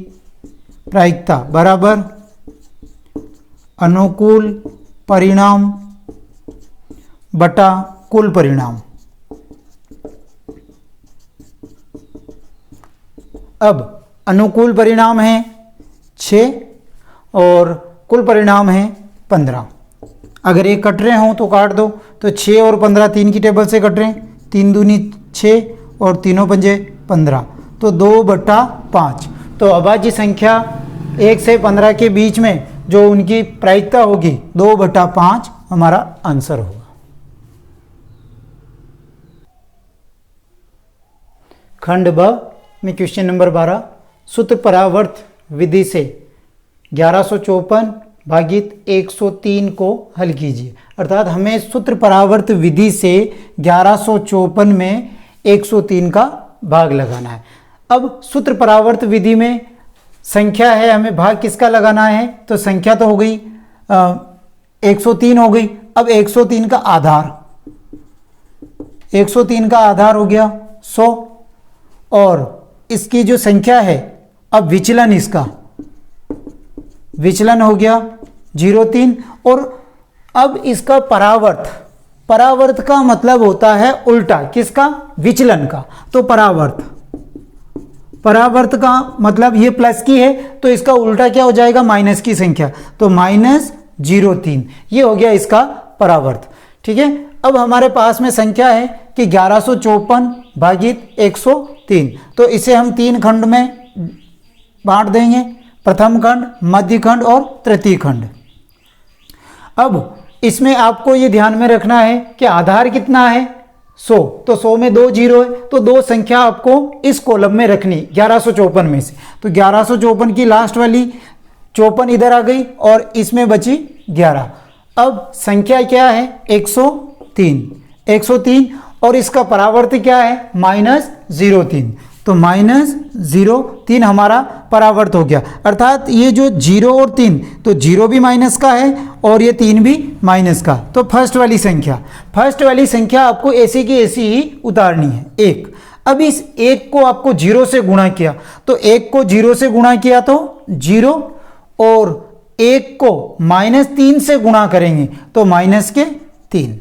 प्रायिकता बराबर अनुकूल परिणाम बटा कुल परिणाम। अब अनुकूल परिणाम है 6 और कुल परिणाम है 15। अगर एक कट रहे हों तो काट दो, तो 6 और 15 3 की टेबल से कट रहे हैं, 3 दूनी 6 और तीनों पंजे 15, तो 2/5। तो अभाज्य संख्या 1 से 15 के बीच में जो उनकी प्रायिकता होगी 2/5 हमारा आंसर होगा। खंड ब में क्वेश्चन नंबर 12, सूत्र परावर्त विधि से 1154 भागित 103 को हल कीजिए। अर्थात हमें सूत्र परावर्त विधि से 1154 में 103 का भाग लगाना है। अब सूत्र परावर्त विधि में संख्या है, हमें भाग किसका लगाना है, तो संख्या तो हो गई 103 हो गई। अब 103 का आधार, 103 का आधार हो गया 100, और इसकी जो संख्या है, अब विचलन, इसका विचलन हो गया 0.3, और अब इसका परावर्त, परावर्त का मतलब होता है उल्टा, किसका, विचलन का। तो परावर्त, परावर्त का मतलब ये प्लस की है तो इसका उल्टा क्या हो जाएगा, माइनस की संख्या। तो 03, ये हो गया इसका परावर्त। ठीक है, अब हमारे पास में संख्या है कि 1154 भागित 103, तो इसे हम 3 खंड में बांट देंगे, प्रथम खंड, मध्य खंड और तृतीय खंड। अब इसमें आपको ये ध्यान में रखना है कि आधार कितना है 100, तो 100 में 2 जीरो है, तो 2 संख्या आपको इस कॉलम में रखनी 1154 में से। तो 1154 की लास्ट वाली 54 इधर आ गई और इसमें बची 11। अब संख्या क्या है 103 और इसका परावर्त क्या है -03, तो -03 हमारा परावर्त हो गया। अर्थात ये जो 0 और 3, तो 0 भी माइनस का है और ये 3 भी माइनस का। तो फर्स्ट वाली संख्या आपको ऐसी की ऐसी ही उतारनी है 1। अब इस 1 को आपको 0 से गुणा किया, तो 1 को 0 से गुणा किया तो 0, और 1 को -3 से गुणा करेंगे तो -3।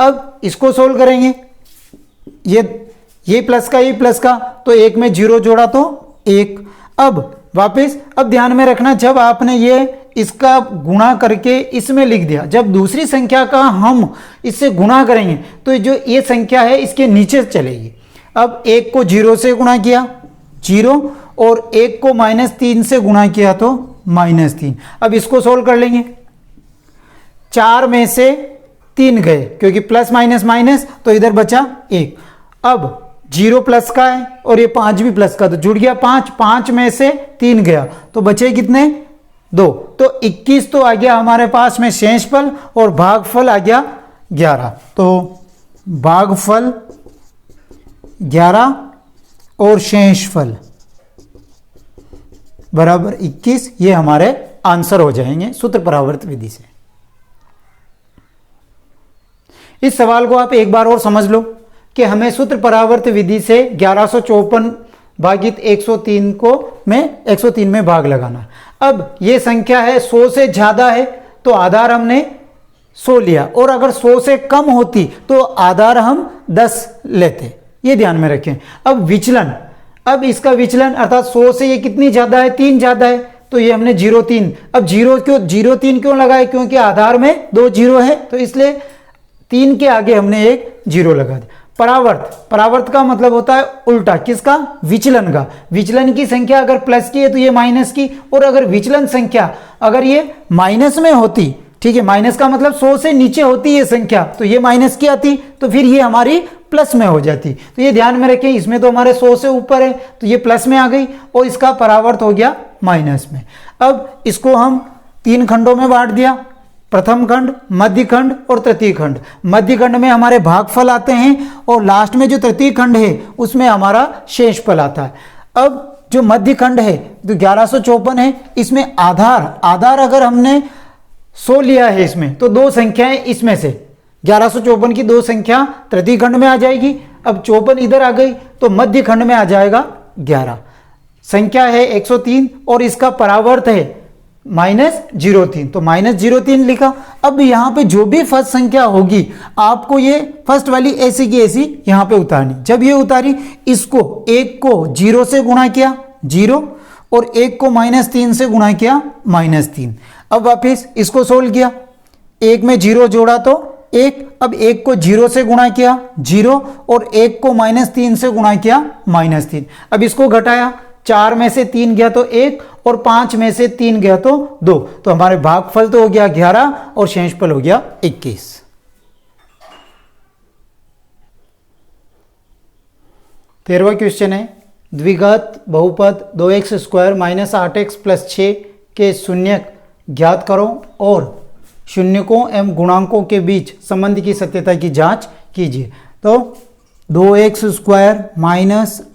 अब इसको सोल्व करेंगे, ये प्लस का, ये प्लस का, तो 1 में 0 जोड़ा तो 1। अब वापस, अब ध्यान में रखना, जब आपने ये इसका गुणा करके इसमें लिख दिया, जब दूसरी संख्या का हम इससे गुणा करेंगे तो जो ये संख्या है इसके नीचे चलेगी। अब 1 को 0 से गुणा किया 0, और 1 को -3 से गुणा किया तो -3। अब इसको सोल्व कर लेंगे, 4 में से 3 गए क्योंकि प्लस माइनस माइनस, तो इधर बचा 1। अब 0 प्लस का है और ये 5 भी प्लस का, तो जुड़ गया 5 में से 3 गया तो बचे कितने 2, तो 21 तो आ गया हमारे पास में शेषफल, और भागफल आ गया 11। तो भागफल 11 और शेषफल बराबर 21, ये हमारे आंसर हो जाएंगे सूत्र परावर्त विधि से। इस सवाल को आप एक बार और समझ लो कि हमें सूत्र परावर्त विधि से 1154 भागित 103 को में 103 में भाग लगाना। अब ये संख्या है 100 से ज्यादा है तो आधार हमने 100 लिया, और अगर 100 से कम होती तो आधार हम 10 लेते, ये ध्यान में रखें। अब विचलन, अब इसका विचलन अर्थात 100 से ये कितनी ज्यादा है 3 ज्यादा है, तो ये हमने 03। अब 03 क्यों लगाए, क्योंकि आधार में 2 जीरो है, तो इसलिए 3 के आगे हमने एक 0 लगा दिया। परावर्त का मतलब होता है उल्टा, किसका, विचलन का। विचलन की संख्या अगर प्लस की है तो ये माइनस की, और अगर विचलन संख्या अगर ये माइनस में होती, ठीक है, माइनस का मतलब 100 से नीचे होती ये संख्या, तो ये माइनस की आती, तो फिर ये हमारी प्लस में हो जाती। तो ये ध्यान में रखें, इसमें तो हमारे 100 से ऊपर है तो ये प्लस में आ गई और इसका परावर्त हो गया माइनस में। अब इसको हम 3 खंडों में बांट दिया, प्रथम खंड, मध्य खंड और तृतीय खंड। मध्य खंड में हमारे भागफल आते हैं और लास्ट में जो तृतीय खंड है उसमें हमारा शेषफल आता है। अब जो मध्य खंड है जो 1154 है, इसमें आधार अगर हमने 100 लिया है इसमें, तो 2 संख्याएं इसमें से 1154 की 2 संख्या तृतीय खंड में आ जाएगी। अब 54 इधर आ गई तो मध्य खंड में आ जाएगा 11। संख्या है 103 और इसका परावर्त है -03, तो -03 लिखा। अब यहाँ पे जो भी फर्स्ट संख्या होगी आपको ये फर्स्ट वाली ऐसी की ऐसी यहाँ पे उतारनी। जब ये उतारी, इसको 1 को 0 से गुणा किया 0, और 1 को -3 से गुणा किया -3। अब वापिस इसको सोल्व किया, 1 में 0 जोड़ा तो 1। अब 1 को 0 से गुणा किया 0, और 1 को -3 से गुणा किया -3। अब इसको घटाया, 4 में से 3 गया तो 1, और 5 में से 3 गया तो 2, तो हमारे भागफल तो हो गया 11 और शेषफल हो गया 21। तेरहवां क्वेश्चन है, द्विघात बहुपद 2x² - 8x + 6 के शून्यक ज्ञात करो और शून्यकों एवं गुणांकों के बीच संबंध की सत्यता की जांच कीजिए। तो 2x² -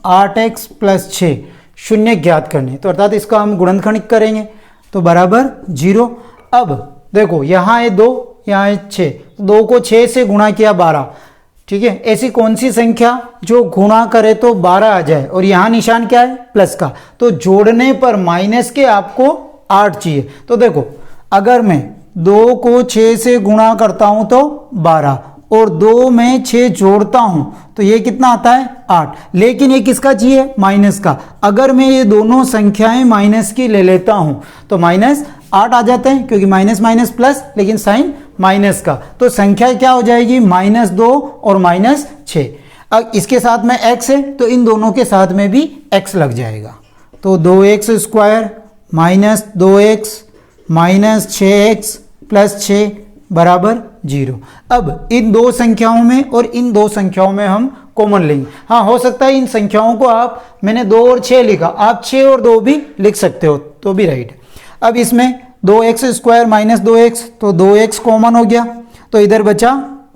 8x + 6 शून्य ज्ञात करने, तो अर्थात इसका हम गुणनखंड करेंगे तो बराबर 0। अब देखो यहाँ है 2, यहाँ है 6, 2 को 6 से गुणा किया 12, ठीक है। ऐसी कौन सी संख्या जो गुणा करे तो 12 आ जाए, और यहाँ निशान क्या है प्लस का, तो जोड़ने पर माइनस के आपको 8 चाहिए। तो देखो अगर मैं 2 को 6 से गुणा करता हूं तो 12, और 2 में 6 जोड़ता हूं तो ये कितना आता है 8। लेकिन ये किसका चाहिए माइनस का। अगर मैं ये दोनों संख्याएं माइनस की ले लेता हूं तो माइनस 8 आ जाते हैं, क्योंकि माइनस माइनस प्लस, लेकिन साइन माइनस का। तो संख्या क्या हो जाएगी -2 और -6। अब इसके साथ में x है तो इन दोनों के साथ में भी x लग जाएगा। तो 2x square minus 2x minus 6x plus 6 बराबर 0। अब इन दो संख्याओं में और इन दो संख्याओं में हम कॉमन लेंगे। हाँ, हो सकता है इन संख्याओं को मैंने 2 और 6 लिखा, आप 6 और 2 भी लिख सकते हो तो भी राइट है। अब इसमें 2x स्क्वायर माइनस 2x, तो 2x कॉमन हो गया तो इधर बचा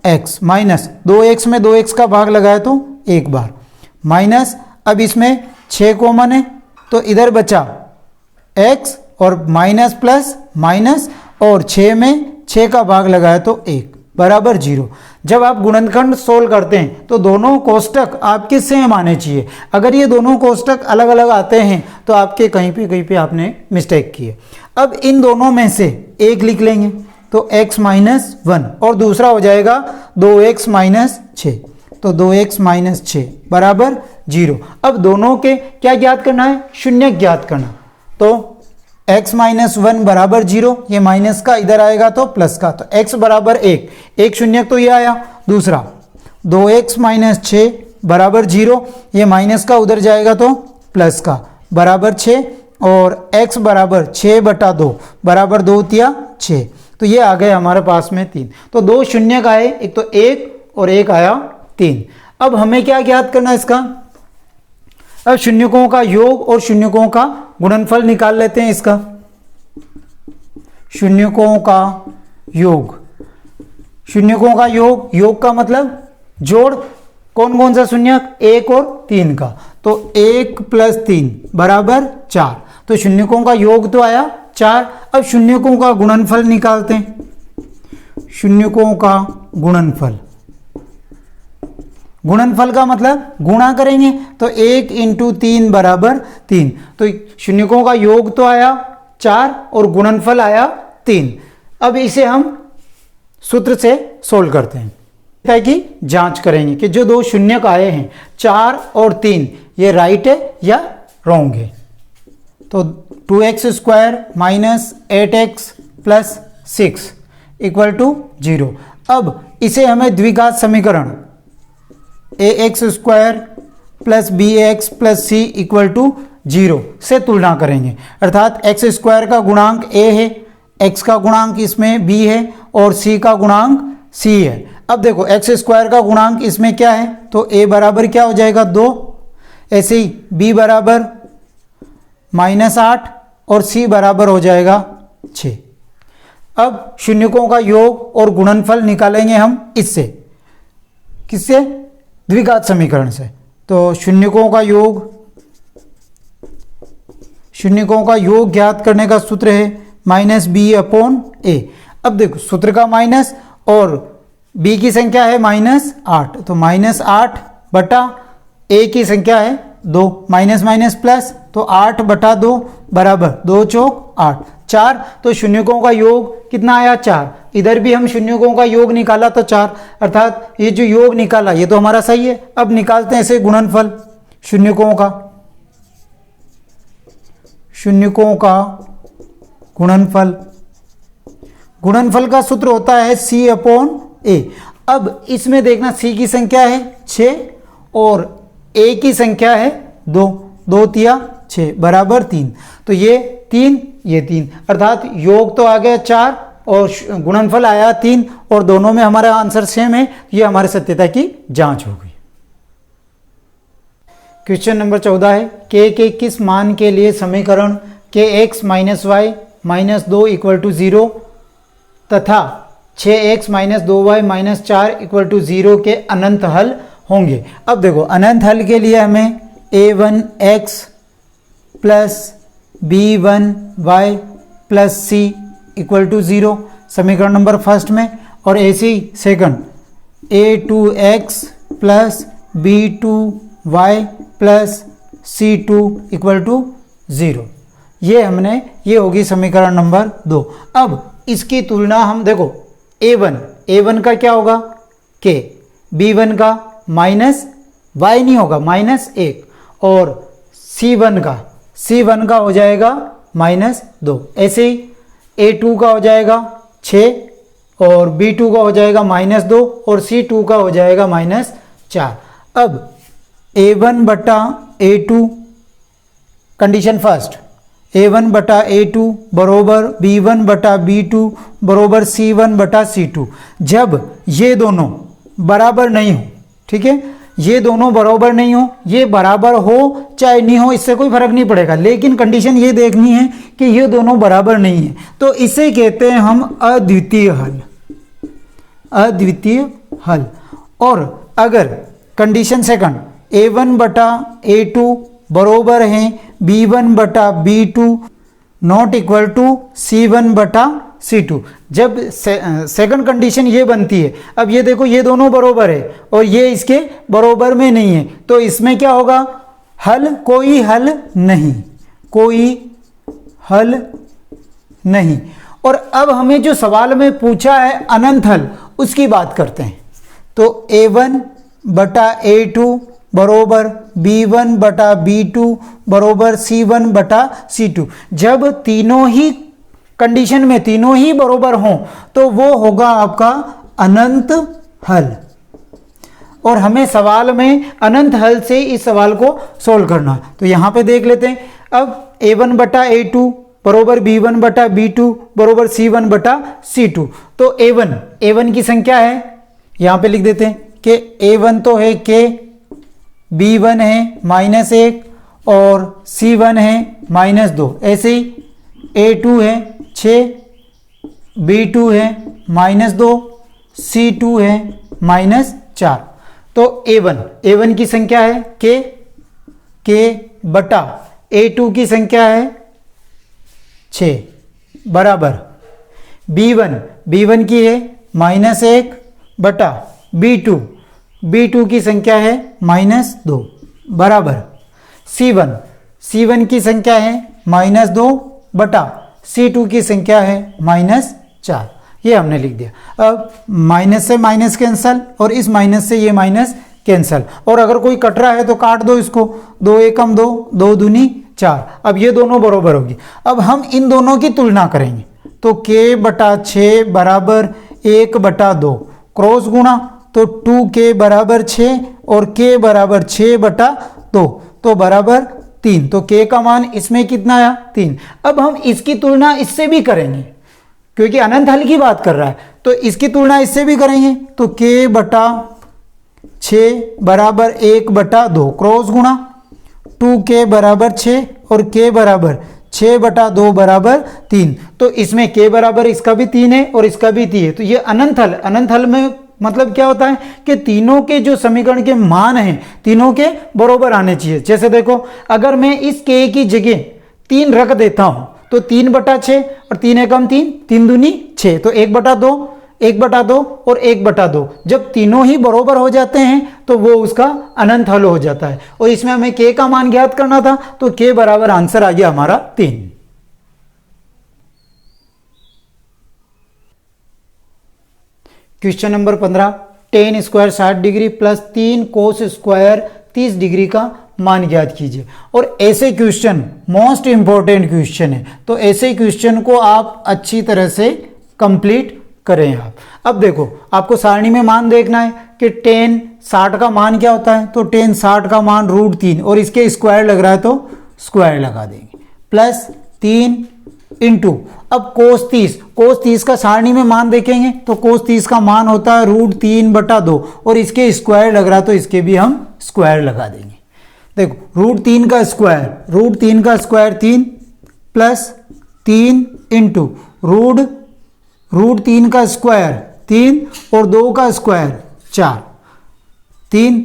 x माइनस 2x में 2x का भाग लगाया तो एक बार माइनस। अब इसमें 6 कॉमन है तो इधर बचा x और माइनस प्लस माइनस, और 6 में 6 का भाग लगाया तो 1 बराबर 0। जब आप गुणनखंड सोल्व करते हैं तो दोनों कोष्टक आपके सेम आने चाहिए। अगर ये दोनों कोष्टक अलग अलग आते हैं तो आपके कहीं पे आपने मिस्टेक की है। अब इन दोनों में से एक लिख लेंगे तो x माइनस 1 और दूसरा हो जाएगा 2x माइनस 6, तो 2x माइनस 6 बराबर 0। अब दोनों के क्या ज्ञात करना है, शून्य ज्ञात करना। तो x माइनस 1 बराबर 0, ये माइनस का इधर आएगा तो प्लस का, तो x बराबर 1, एक शून्य तो ये आया। दूसरा 2x माइनस 6 बराबर 0, ये माइनस का उधर जाएगा तो प्लस का बराबर 6, और x बराबर 6/2 बराबर 2 तिया 6, तो ये आ गए हमारे पास में 3। तो 2 शून्य का है, एक तो 1 और एक आया 3। अब हमें क्या ज्ञात करना है इसका, अब शून्यकों का योग और शून्यकों का गुणनफल निकाल लेते हैं इसका। शून्यकों का योग, शून्यकों का योग का मतलब जोड़, कौन कौन सा शून्यक, 1 और 3 का, तो 1 प्लस 3 बराबर 4, तो शून्यकों का योग तो आया 4। अब शून्यकों का गुणनफल निकालते हैं। शून्यकों का गुणनफल का मतलब गुणा करेंगे तो 1 × 3 बराबर 3, तो शून्यकों का योग तो आया 4 और गुणनफल आया 3। अब इसे हम सूत्र से सोल्व करते हैं, है कि जांच करेंगे कि जो दो शून्यक आए हैं 4 और 3 ये राइट है या रॉन्ग है। तो 2x square minus 8x plus 6 equal to 0। अब इसे हमें द्विघात समीकरण ax square plus bx plus c equal to 0 से तुलना करेंगे, अर्थात x स्क्वायर का गुणांक a है, x का गुणांक इसमें b है और c का गुणांक c है। अब देखो x स्क्वायर का गुणांक इसमें क्या है, तो a बराबर क्या हो जाएगा 2, ऐसे ही b बराबर -8 और c बराबर हो जाएगा 6। अब शून्यकों का योग और गुणनफल निकालेंगे हम इससे, किससे, द्विघात समीकरण से। तो शून्यकों का योग ज्ञात करने का सूत्र है -b/a। अब देखो सूत्र का माइनस और b की संख्या है -8, तो -8 बटा a की संख्या है 2, माइनस माइनस प्लस, तो 8/2 बराबर 2 चौक 8, 4। तो शून्यकों का योग कितना आया 4, इधर भी हम शून्यकों का योग निकाला तो 4, अर्थात ये जो योग निकाला ये तो हमारा सही है। अब निकालते हैं इसे गुणनफल शून्यकों का गुणनफल का सूत्र होता है c/a। अब इसमें देखना c की संख्या है 6 और a की संख्या है 2, 2 तिया 6 बराबर 3, तो ये 3 ये 3, अर्थात योग तो आ गया 4 और गुणनफल आया 3 और दोनों में हमारा आंसर सेम है। ये हमारे सत्यता की जांच हो गई। क्वेश्चन नंबर 14 है k के किस मान के लिए समीकरण kx - y - 2 = 0 तथा 6x - 2y - 4 = 0 के अनंत हल होंगे। अब देखो अनंत हल के लिए हमें a1x plus b1y plus c = 0 समीकरण नंबर फर्स्ट में, और ऐसे ही second a2x plus b2y plus c2 = 0। ये होगी समीकरण नंबर 2। अब इसकी तुलना हम देखो a1 का क्या होगा के, B1 का माइनस y नहीं होगा -1, और C1 का हो जाएगा -2। ऐसे ही A2 का हो जाएगा 6 और B2 का हो जाएगा -2 और C2 का हो जाएगा -4। अब A1 बटा A2, कंडीशन फर्स्ट, A1 बटा A2 बरोबर B1 बटा B2 बरोबर C1 बटा C2। जब ये दोनों बराबर नहीं हो, ठीक है, ये दोनों बराबर नहीं हो, ये बराबर हो चाहे नहीं हो इससे कोई फर्क नहीं पड़ेगा, लेकिन कंडीशन ये देखनी है कि ये दोनों बराबर नहीं है, तो इसे कहते हैं हम अद्वितीय हल, अद्वितीय हल। और अगर कंडीशन सेकंड A1 बटा A2 बरोबर है B1 बटा B2 not equal to C1 बटा C2, जब सेकंड कंडीशन ये बनती है, अब ये देखो ये दोनों बराबर है और ये इसके बराबर में नहीं है, तो इसमें क्या होगा, हल, कोई हल नहीं, कोई हल नहीं। और अब हमें जो सवाल में पूछा है अनंत हल, उसकी बात करते हैं। तो A1 बटा A2 बरोबर B1 बटा B2 बरोबर C1 बटा C2। जब तीनों ही कंडीशन में तीनों ही बराबर हों तो वो होगा आपका अनंत हल। और हमें सवाल में अनंत हल से इस सवाल को सोल्व करना, तो यहां पे देख लेते हैं। अब A1 बटा A2 बरोबर B1 बटा B2 बरोबर C1 बटा C2। तो A1 की संख्या है, यहां पे लिख देते हैं कि A1 तो है K, B1 है -1 और C1 है -2। ऐसे ही A2 है 6, B2 है -2, C2 है -4। तो A1 की संख्या है K बटा A2 की संख्या है 6 बराबर B1 की है -1 बटा B2 की संख्या है -2 बराबर C1 की संख्या है -2 बटा C2 की संख्या है -4। ये हमने लिख दिया। अब माइनस से माइनस कैंसल और इस माइनस से ये माइनस कैंसल, और अगर कोई कट रहा है तो काट दो इसको, 2 एकम 2, 2 दूनी 4। अब ये दोनों बराबर होगी। अब हम इन दोनों की तुलना करेंगे, तो K बटा 6 बराबर 1 बटा 2, क्रॉस गुणा, तो 2K बराबर 6 और K बराबर 6 बटा 2, तो बराबर 3। तो K का मान इसमें कितना आया, 3। अब हम इसकी तुलना इससे भी करेंगे, क्योंकि अनंत हल की बात कर रहा है, तो इसकी तुलना इससे भी करेंगे। तो K बटा 6 बराबर 1 बटा 2, क्रॉस गुणा, 2K बराबर 6 और K बराबर 6 बटा 2 बराबर 3। तो इसमें K बराबर इसका भी 3 है और इसका भी 3 है। तो ये अनंत हल में मतलब क्या होता है कि तीनों के जो समीकरण के मान हैं तीनों के बराबर आने चाहिए। जैसे देखो, अगर मैं इस K की जगह 3 रख देता हूं तो 3 बटा 6 और 3 एकम 3, 3 दूनी 6, तो 1 बटा 2, 1 बटा 2 और 1 बटा 2। जब तीनों ही बराबर हो जाते हैं तो वो उसका अनंत हल हो जाता है। और इसमें हमें K का मान ज्ञात करना था, तो K बराबर आंसर आ गया हमारा 3। Question number 15, tan square 60 degree plus 3 cos square 30 degree का मान ज्ञात कीजिए। और ऐसे क्वेश्चन मोस्ट इंपॉर्टेंट क्वेश्चन है, तो ऐसे क्वेश्चन को आप अच्छी तरह से कंप्लीट करें आप। अब देखो, आपको सारणी में मान देखना है कि tan 60 का मान क्या होता है, तो tan 60 का मान √3 और इसके स्क्वायर लग रहा है तो स्क्वायर लगा देंगे, प्लस 3 इंटू, अब कोस 30 का सारणी में मान देखेंगे तो कोस 30 का मान होता है √3 बटा 2 और इसके स्क्वायर लग रहा है तो इसके भी हम स्क्वायर लगा देंगे। देखो, √3 का स्क्वायर 3 प्लस 3 इंटू √3 का स्क्वायर 3 और 2 का स्क्वायर 4, 3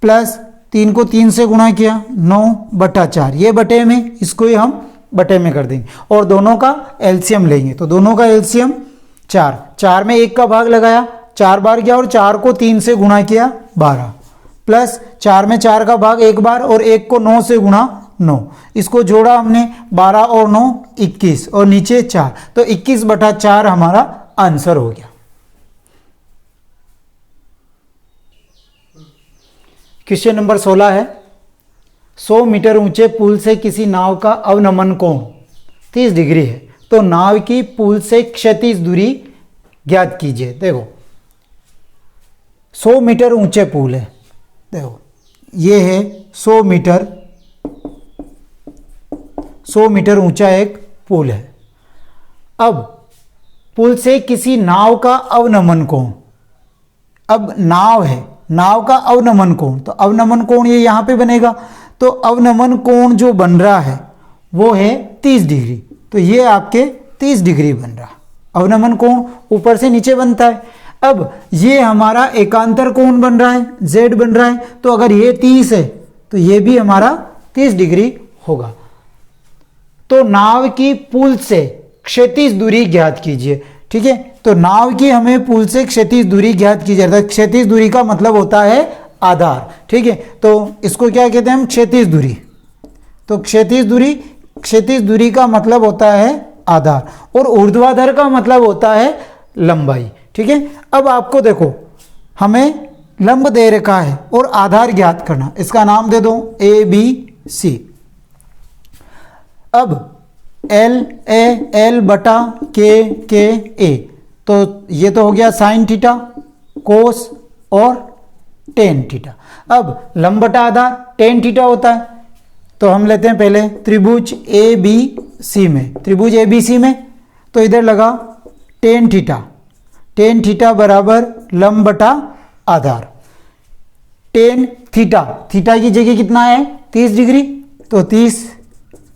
प्लस 3 को 3 से गुणा किया 9 बटा 4, ये बटे में, इसको ही हम बटे में कर देंगे और दोनों का एलसीएम लेंगे। तो दोनों का एलसीएम 4 में 1 का भाग लगाया 4 बार किया और 4 को 3 से गुणा किया 12, प्लस 4 में 4 का भाग 1 बार और 1 को 9 से गुणा 9, इसको जोड़ा हमने 12 और 9 21 और नीचे 4, तो 21 बटा 4 हमारा आंसर हो गया। क्वेश्चन नंबर 16 है 100 मीटर ऊंचे पुल से किसी नाव का अवनमन कोण 30 डिग्री है, तो नाव की पुल से क्षैतिज दूरी ज्ञात कीजिए। देखो 100 मीटर ऊंचे पुल है, देखो ये है 100 मीटर ऊंचा एक पुल है। अब पुल से किसी नाव का अवनमन कोण, अब नाव है, नाव का अवनमन कोण, तो अवनमन कोण ये यहाँ पे बनेगा, तो अवनमन कोण जो बन रहा है वो है 30 डिग्री, तो ये आपके 30 डिग्री बन रहा। अवनमन कोण ऊपर से नीचे बनता है। अब ये हमारा एकांतर कोण बन रहा है, z बन रहा है, तो अगर ये 30 है तो ये भी हमारा 30 डिग्री होगा। तो नाव की पुल से क्षैतिज दूरी ज्ञात कीजिए। ठीक है, तो नाव की हमें पुल से क्षैतिज दूरी ज्ञात कीजिए, अर्थात क्षैतिज दूरी का मतलब होता है आधार। ठीक है, तो इसको क्या कहते हैं हम, क्षैतिज दूरी। तो क्षैतिज दूरी का मतलब होता है आधार, और ऊर्ध्वाधर का मतलब होता है लंबाई। ठीक है, अब आपको देखो हमें लंब दे रखा है और आधार ज्ञात करना, इसका नाम दे दो ABC। अब L बटा K तो ये तो हो गया साइन थीटा, कोस और टेन थीटा। अब लंब बटा आधार टेन थीटा होता है, तो हम लेते हैं पहले त्रिभुज ABC में, तो इधर लगा टेन थीटा बराबर लंब बटा आधार। टेन थीटा की जगह कितना है 30 डिग्री, तो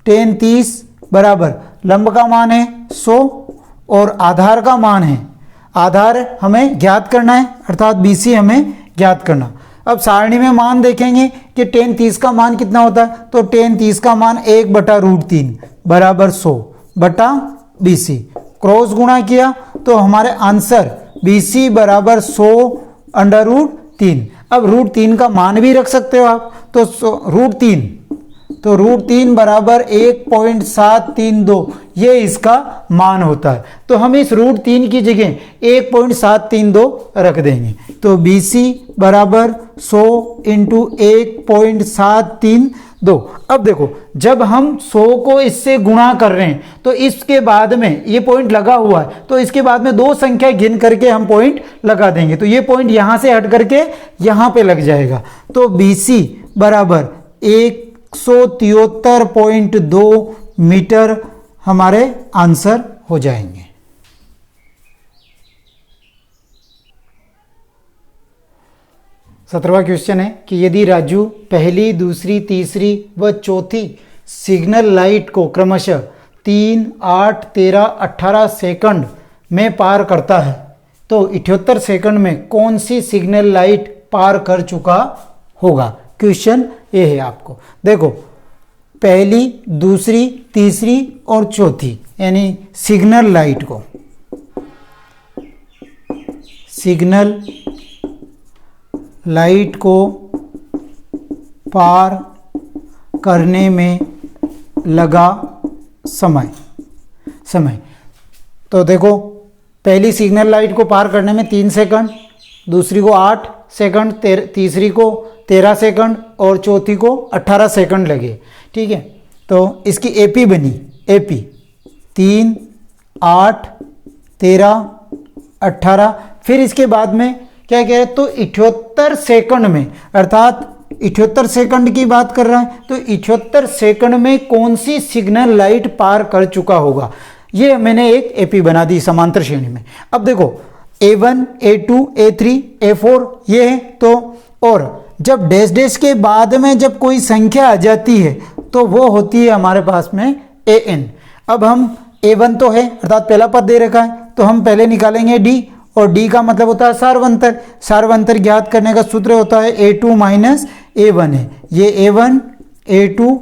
30 बराबर लंब का मान है 100 और आधार का मान है, आधार हमें ज्ञात करना है, अर्थात BC हमें ज्ञात करना। अब सारणी में मान देखेंगे कि टेन 30 का मान कितना होता है, तो टेन 30 का मान 1/√3 बराबर 100 बटा BC। क्रॉस गुणा किया तो हमारे आंसर BC बराबर 100/√3। अब √3 का मान भी रख सकते हो आप, तो √3 बराबर 1.732 ये इसका मान होता है। तो हम इस √3 की जगह 1.732 रख देंगे, तो BC बराबर 100 × 1.732। अब देखो जब हम 100 को इससे गुणा कर रहे हैं तो इसके बाद में ये पॉइंट लगा हुआ है, तो इसके बाद में दो संख्या गिन करके हम पॉइंट लगा देंगे, तो ये पॉइंट यहां से हट करके यहां पे लग जाएगा। तो BC बराबर 173.2 मीटर हमारे आंसर हो जाएंगे। सत्रहवां क्वेश्चन है कि यदि राजू पहली, दूसरी, तीसरी व चौथी सिग्नल लाइट को क्रमशः 3, 8, 13, 18 सेकंड में पार करता है, तो 78 सेकंड में कौन सी सिग्नल लाइट पार कर चुका होगा। क्वेश्चन ये है आपको, देखो पहली, दूसरी, तीसरी और चौथी यानी सिग्नल लाइट को पार करने में लगा समय। तो देखो पहली सिग्नल लाइट को पार करने में 3 सेकंड, दूसरी को 8 सेकंड, तीसरी को 13 सेकंड और चौथी को 18 सेकंड लगे। ठीक है, तो इसकी AP बनी, AP 3, 8, 13, 18, फिर इसके बाद में क्या कह रहे हैं, तो 78 सेकंड में, अर्थात 78 सेकंड की बात कर रहा है, तो 78 सेकंड में कौन सी सिग्नल लाइट पार कर चुका होगा। ये मैंने एक AP बना दी समांतर श्रेणी में। अब देखो A1, A2, A3, A4 ये है, तो और जब डैश डैश के बाद में जब कोई संख्या आ जाती है तो वो होती है हमारे पास में AN। अब हम A1 तो है, अर्थात पहला पद दे रखा है, तो हम पहले निकालेंगे D, और D का मतलब होता है सार्वंतर ज्ञात करने का सूत्र होता है A2 माइनस A1 है, ये A1, A2,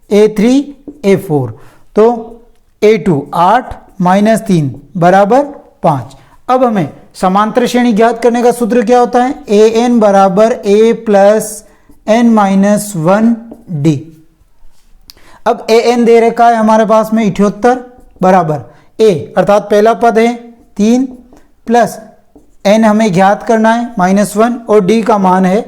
A3, A4, तो A2 8 - 3 बराबर 5। अब हमें समांतर श्रेणी ज्ञात करने का सूत्र क्या होता है, AN बराबर A + n - 1 D। अब AN दे रखा है हमारे पास में 78 बराबर A अर्थात पहला पद है 3 प्लस n हमें ज्ञात करना है -1 और D का मान है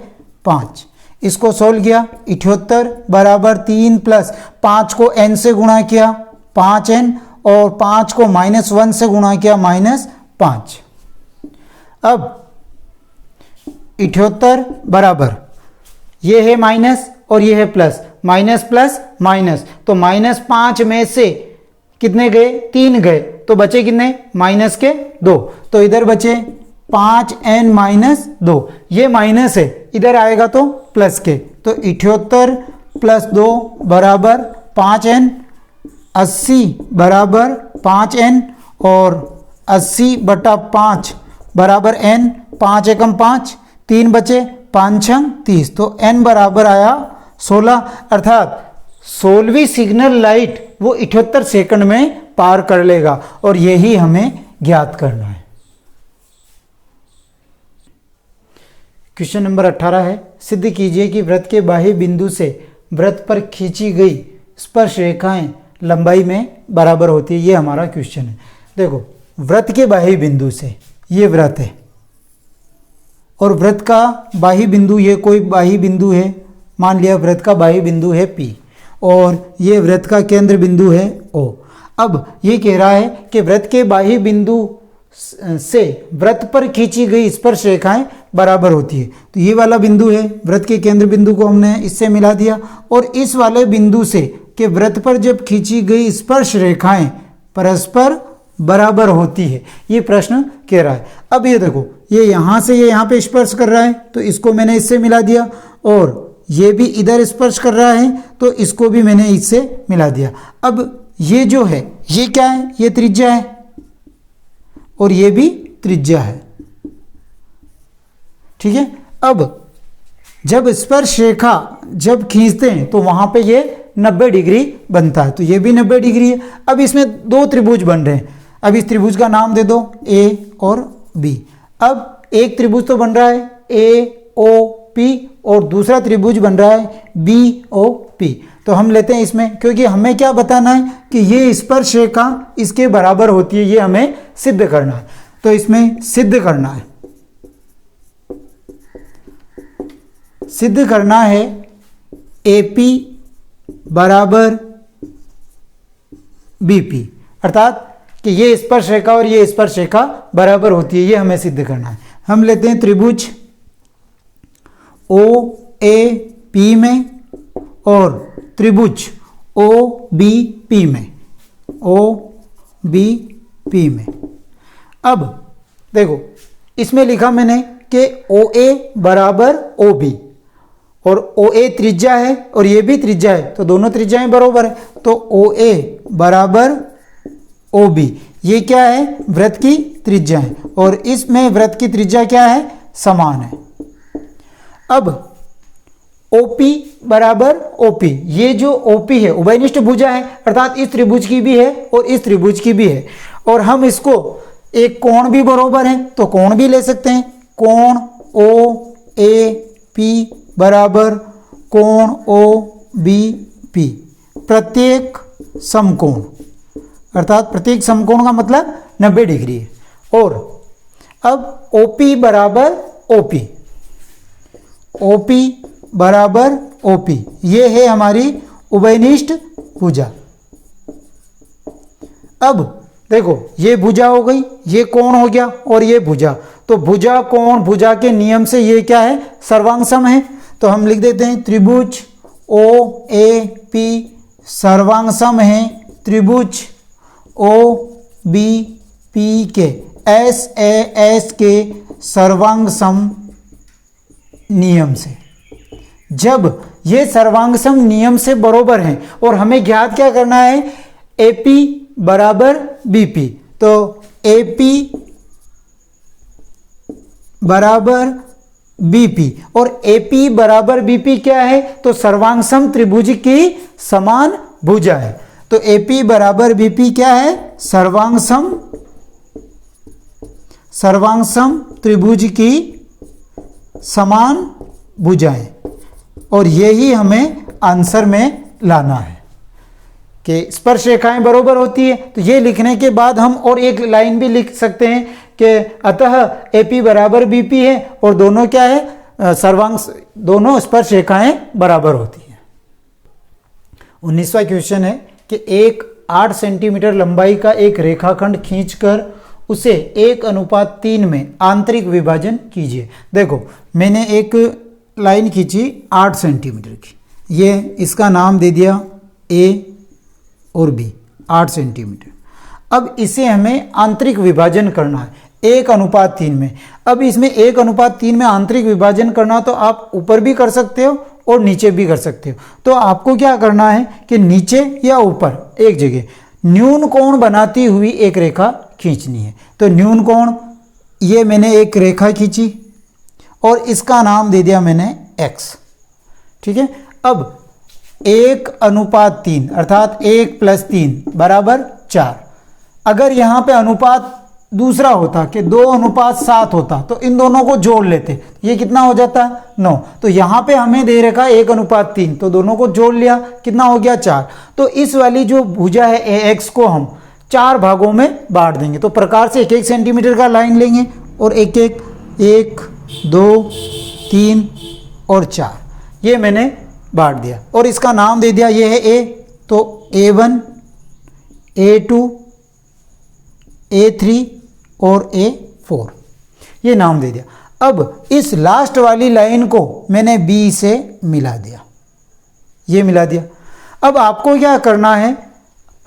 5। इसको सोल्व किया, 78 बराबर 3 प्लस 5 को n से गुणा किया 5n और 5 को -1 से गुणा किया -5। अब 78 बराबर ये है माइनस और ये है प्लस, माइनस प्लस माइनस, तो -5 में से कितने गए, 3 गए, तो बचे कितने, माइनस के 2, तो इधर बचे 5n - 2, ये माइनस है, इधर आएगा तो प्लस के, तो 78 + 2 बराबर 5n, 80 बराबर 5n और 80/5 बराबर n, 5 एकम 5, 3 बचे, 5 छंग 30, तो n बराबर आया 16, अर्थात 16वीं सिग्नल लाइट वो 78 सेकंड में पार कर लेगा और यही हमें ज्ञात करना है। क्वेश्चन नंबर 18 है, सिद्ध कीजिए कि वृत्त के बाह्य बिंदु से वृत्त पर खींची गई स्पर्श रेखाएं लंबाई में बराबर होती है। ये हमारा क्वेश्चन है। देखो, वृत्त के बाह्य बिंदु से, ये वृत्त है और वृत्त का बाह्य बिंदु, ये कोई बाह्य बिंदु है, मान लिया वृत्त का बाह्य बिंदु है P और ये वृत्त का केंद्र बिंदु है O। अब ये कह रहा है कि वृत्त के बाह्य बिंदु से वृत्त पर खींची गई स्पर्श रेखाएं बराबर होती है। तो ये वाला बिंदु है, वृत्त के केंद्र बिंदु को हमने इससे मिला दिया और इस वाले बिंदु से कि वृत्त पर जब खींची गई स्पर्श रेखाएं परस्पर बराबर होती है, ये प्रश्न कह रहा है। अब ये देखो, ये यहाँ से ये यहाँ पे स्पर्श कर रहा है तो इसको मैंने इससे मिला दिया और ये भी इधर स्पर्श कर रहा है तो इसको भी मैंने इससे मिला दिया। अब ये जो है ये क्या है, ये त्रिज्या है और ये भी त्रिज्या है, ठीक है। अब जब स्पर्श रेखा जब खींचते हैं तो वहां पे ये 90 डिग्री बनता है, तो ये भी 90 डिग्री है। अब इसमें दो त्रिभुज बन रहे हैं, अब इस त्रिभुज का नाम दे दो A और B। अब एक त्रिभुज तो बन रहा है AOP और दूसरा त्रिभुज बन रहा है BOP। तो हम लेते हैं इसमें, क्योंकि हमें क्या बताना है कि ये स्पर्श रेखा इसके बराबर होती है, ये हमें सिद्ध करना है। तो इसमें सिद्ध करना है, सिद्ध करना है AP बराबर BP, अर्थात कि ये स्पर्श रेखा और ये स्पर्श रेखा बराबर होती है, ये हमें सिद्ध करना है। हम लेते हैं त्रिभुज OAP में और त्रिभुज OBP में, OBP में। अब देखो, इसमें लिखा मैंने कि OA बराबर OB और OA त्रिज्या है और ये भी त्रिज्या है, तो दोनों त्रिज्याएं बराबर है, तो OA बराबर OB। ये क्या है, वृत्त की त्रिज्या है और इसमें वृत्त की त्रिज्या क्या है, समान है। अब OP बराबर OP, ये जो OP है उभयनिष्ठ भुजा है, अर्थात इस त्रिभुज की भी है और इस त्रिभुज की भी है, और हम इसको एक कोण भी बराबर है तो कोण भी ले सकते हैं। कोण OAP बराबर कोण OBP, प्रत्येक समकोण, अर्थात प्रत्येक समकोण का मतलब 90 डिग्री है। और अब OP बराबर OP, OP बराबर OP, ये है हमारी उभयनिष्ठ भुजा। अब देखो, ये भुजा हो गई, ये कोण हो गया और ये भुजा, तो भुजा कोण भुजा के नियम से ये क्या है, सर्वांग सम है। तो हम लिख देते हैं त्रिभुज OAP सर्वांग सम है त्रिभुज OBP के SAS के सर्वांग सम नियम से। जब ये सर्वांग सम नियम से बराबर हैं और हमें ज्ञात क्या करना है, AP बराबर BP, तो AP बराबर BP और AP बराबर BP क्या है, तो सर्वांग सम त्रिभुज की समान भुजा है। तो AP बराबर BP क्या है, सर्वांग सम त्रिभुज की समान भुजाएं, और यही हमें आंसर में लाना है कि स्पर्श रेखाएं बराबर होती है। तो ये लिखने के बाद हम और एक लाइन भी लिख सकते हैं कि अतः AP बराबर BP है और दोनों क्या है, सर्वांग दोनों स्पर्श रेखाएं बराबर होती हैं। 19वां क्वेश्चन है कि एक 8 सेंटीमीटर लंबाई का एक रेखाखंड खींचकर उसे 1:3 में आंतरिक विभाजन कीजिए। देखो मैंने एक लाइन खींची 8 सेंटीमीटर की, ये इसका नाम दे दिया ए और बी, 8 सेंटीमीटर। अब इसे हमें आंतरिक विभाजन करना है 1:3 में। अब इसमें 1:3 में आंतरिक विभाजन करना तो आप ऊपर भी कर सकते हो और नीचे भी कर सकते हो। तो आपको क्या करना है कि नीचे या ऊपर एक जगह न्यून कोण बनाती हुई एक रेखा खींचनी है। तो न्यून कोण, ये मैंने एक रेखा खींची और इसका नाम दे दिया मैंने x, ठीक है। अब 1:3 अर्थात 1 + 3 = 4। अगर यहाँ पे अनुपात दूसरा होता कि 2:7 होता तो इन दोनों को जोड़ लेते, ये कितना हो जाता 9। तो यहाँ पे हमें दे रखा 1:3, तो दोनों को जोड़ लिया, कितना हो गया 4। तो इस वाली जो भुजा है AX को हम 4 भागों में बांट देंगे। तो प्रकार से 1-1 सेंटीमीटर का लाइन लेंगे और 1-1, 1, 2, 3 और 4, ये मैंने बांट दिया और इसका नाम दे दिया, ये है A, तो A1, A2, A3 और A4, ये नाम दे दिया। अब इस लास्ट वाली लाइन को मैंने B से मिला दिया, ये मिला दिया। अब आपको क्या करना है,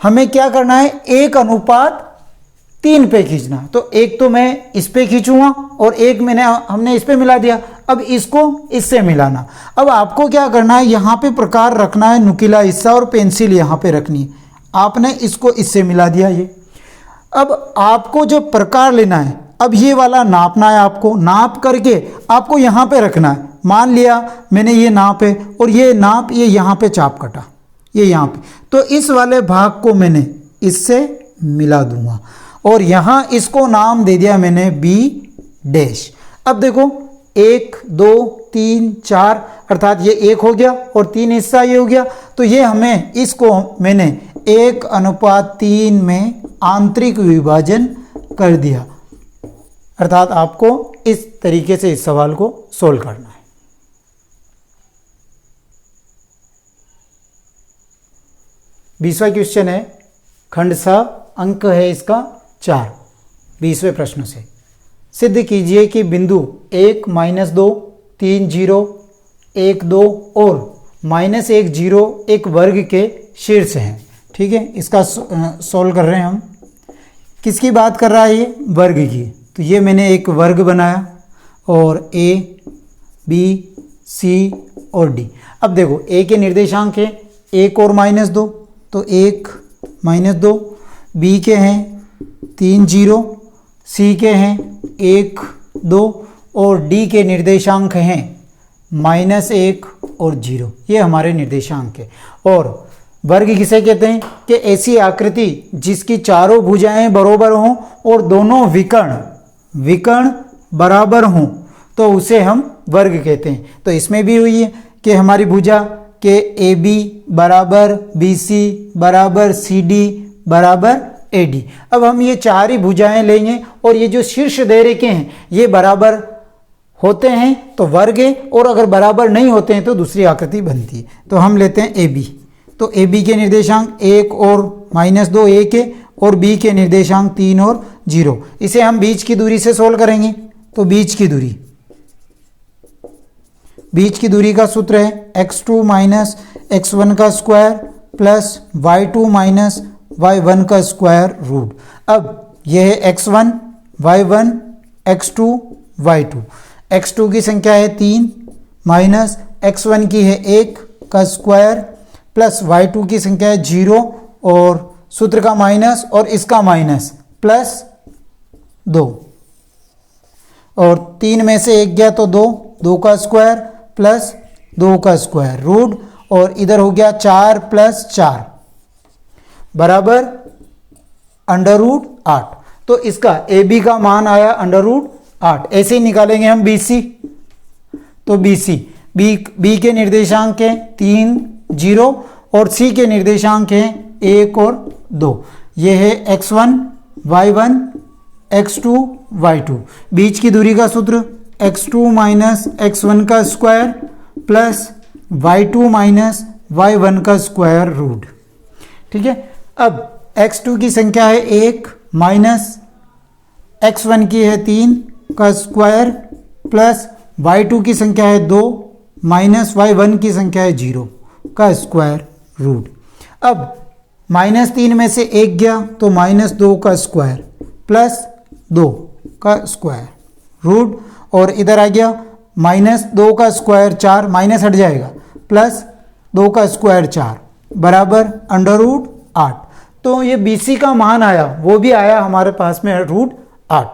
हमें क्या करना है 1:3 पे खींचना। तो एक तो मैं इस पे खींचूंगा और एक हमने इस पे मिला दिया। अब इसको इससे मिलाना। अब आपको क्या करना है, यहाँ पे प्रकार रखना है नुकीला हिस्सा और पेंसिल यहाँ पे रखनी है। आपने इसको इससे मिला दिया ये। अब आपको जो प्रकार लेना है, अब ये वाला नापना है, आपको नाप करके आपको यहाँ पे रखना है। मान लिया मैंने ये नाप है और ये नाप ये यहाँ पे चाप कटा, ये यहाँ पे, तो इस वाले भाग को मैंने इससे मिला दूंगा और यहाँ इसको नाम दे दिया मैंने B'। अब देखो 1, 2, 3, 4 अर्थात ये 1 हो गया और 3 हिस्सा ये हो गया। तो ये हमें इसको मैंने 1:3 में आंतरिक विभाजन कर दिया। अर्थात आपको इस तरीके से इस सवाल को सोल्व करना है। बीसवां क्वेश्चन है, खंड सा, अंक है इसका 4। 20वें प्रश्न से सिद्ध कीजिए कि बिंदु 1, -2, 3, 0, 1, 2 और -1, 0 एक वर्ग के शीर्ष हैं। ठीक है, इसका सोल्व कर रहे हैं हम। किसकी बात कर रहा है ये? वर्ग की। तो ये मैंने एक वर्ग बनाया और A, B, C और D। अब देखो A के निर्देशांक है 1 और -2, तो 1, -2, B के हैं 3, 0, C के हैं 1, 2 और D के निर्देशांक हैं -1 और 0। ये हमारे निर्देशांक है। और वर्ग किसे कहते हैं? कि ऐसी आकृति जिसकी चारों भुजाएं बराबर हों और दोनों विकर्ण बराबर हों तो उसे हम वर्ग कहते हैं। तो इसमें भी हुई है कि हमारी भुजा के AB बराबर BC बराबर CD बराबर AD। अब हम ये चार ही भुजाएं लेंगे और ये जो शीर्ष दे रेखे हैं ये बराबर होते हैं तो वर्ग है, और अगर बराबर नहीं होते हैं तो दूसरी आकृति बनती है। तो हम लेते हैं AB। तो AB के निर्देशांक 1 और -2 1 है और B के निर्देशांक 3 और 0। इसे हम बीच की दूरी से सोल्व करेंगे। तो बीच की दूरी का सूत्र है x2 - x1 का स्क्वायर प्लस y2 - y1 का स्क्वायर रूट। अब यह है x1 y1 x2 y2। x2 की संख्या है 3 माइनस x1 की है 1 का स्क्वायर प्लस y2 की संख्या है 0 और सूत्र का माइनस और इसका माइनस प्लस 2 और 3 में से 1 गया तो 2 का स्क्वायर प्लस 2 का स्क्वायर रूट और इधर हो गया 4 + 4 बराबर √8। तो इसका AB का मान आया √8। ऐसे ही निकालेंगे हम BC। तो B के निर्देशांक हैं 3, 0 और C के निर्देशांक हैं 1 और 2। ये है x1 y1 x2 y2। बीच की दूरी का सूत्र x2 माइनस x1 का square plus y2 minus y1 का स्क्वायर रूट। ठीक है, अब x2 की संख्या है 1 माइनस x1 की है 3 का स्क्वायर प्लस y2 की संख्या है 2 माइनस y1 की संख्या है 0 का स्क्वायर रूट। अब -3 में से 1 गया तो -2 का स्क्वायर प्लस 2 का स्क्वायर रूट, और इधर आ गया -2 का स्क्वायर 4, माइनस हट जाएगा, प्लस 2 का स्क्वायर 4 बराबर √8। तो ये BC का मान आया, वो भी आया हमारे पास में √8।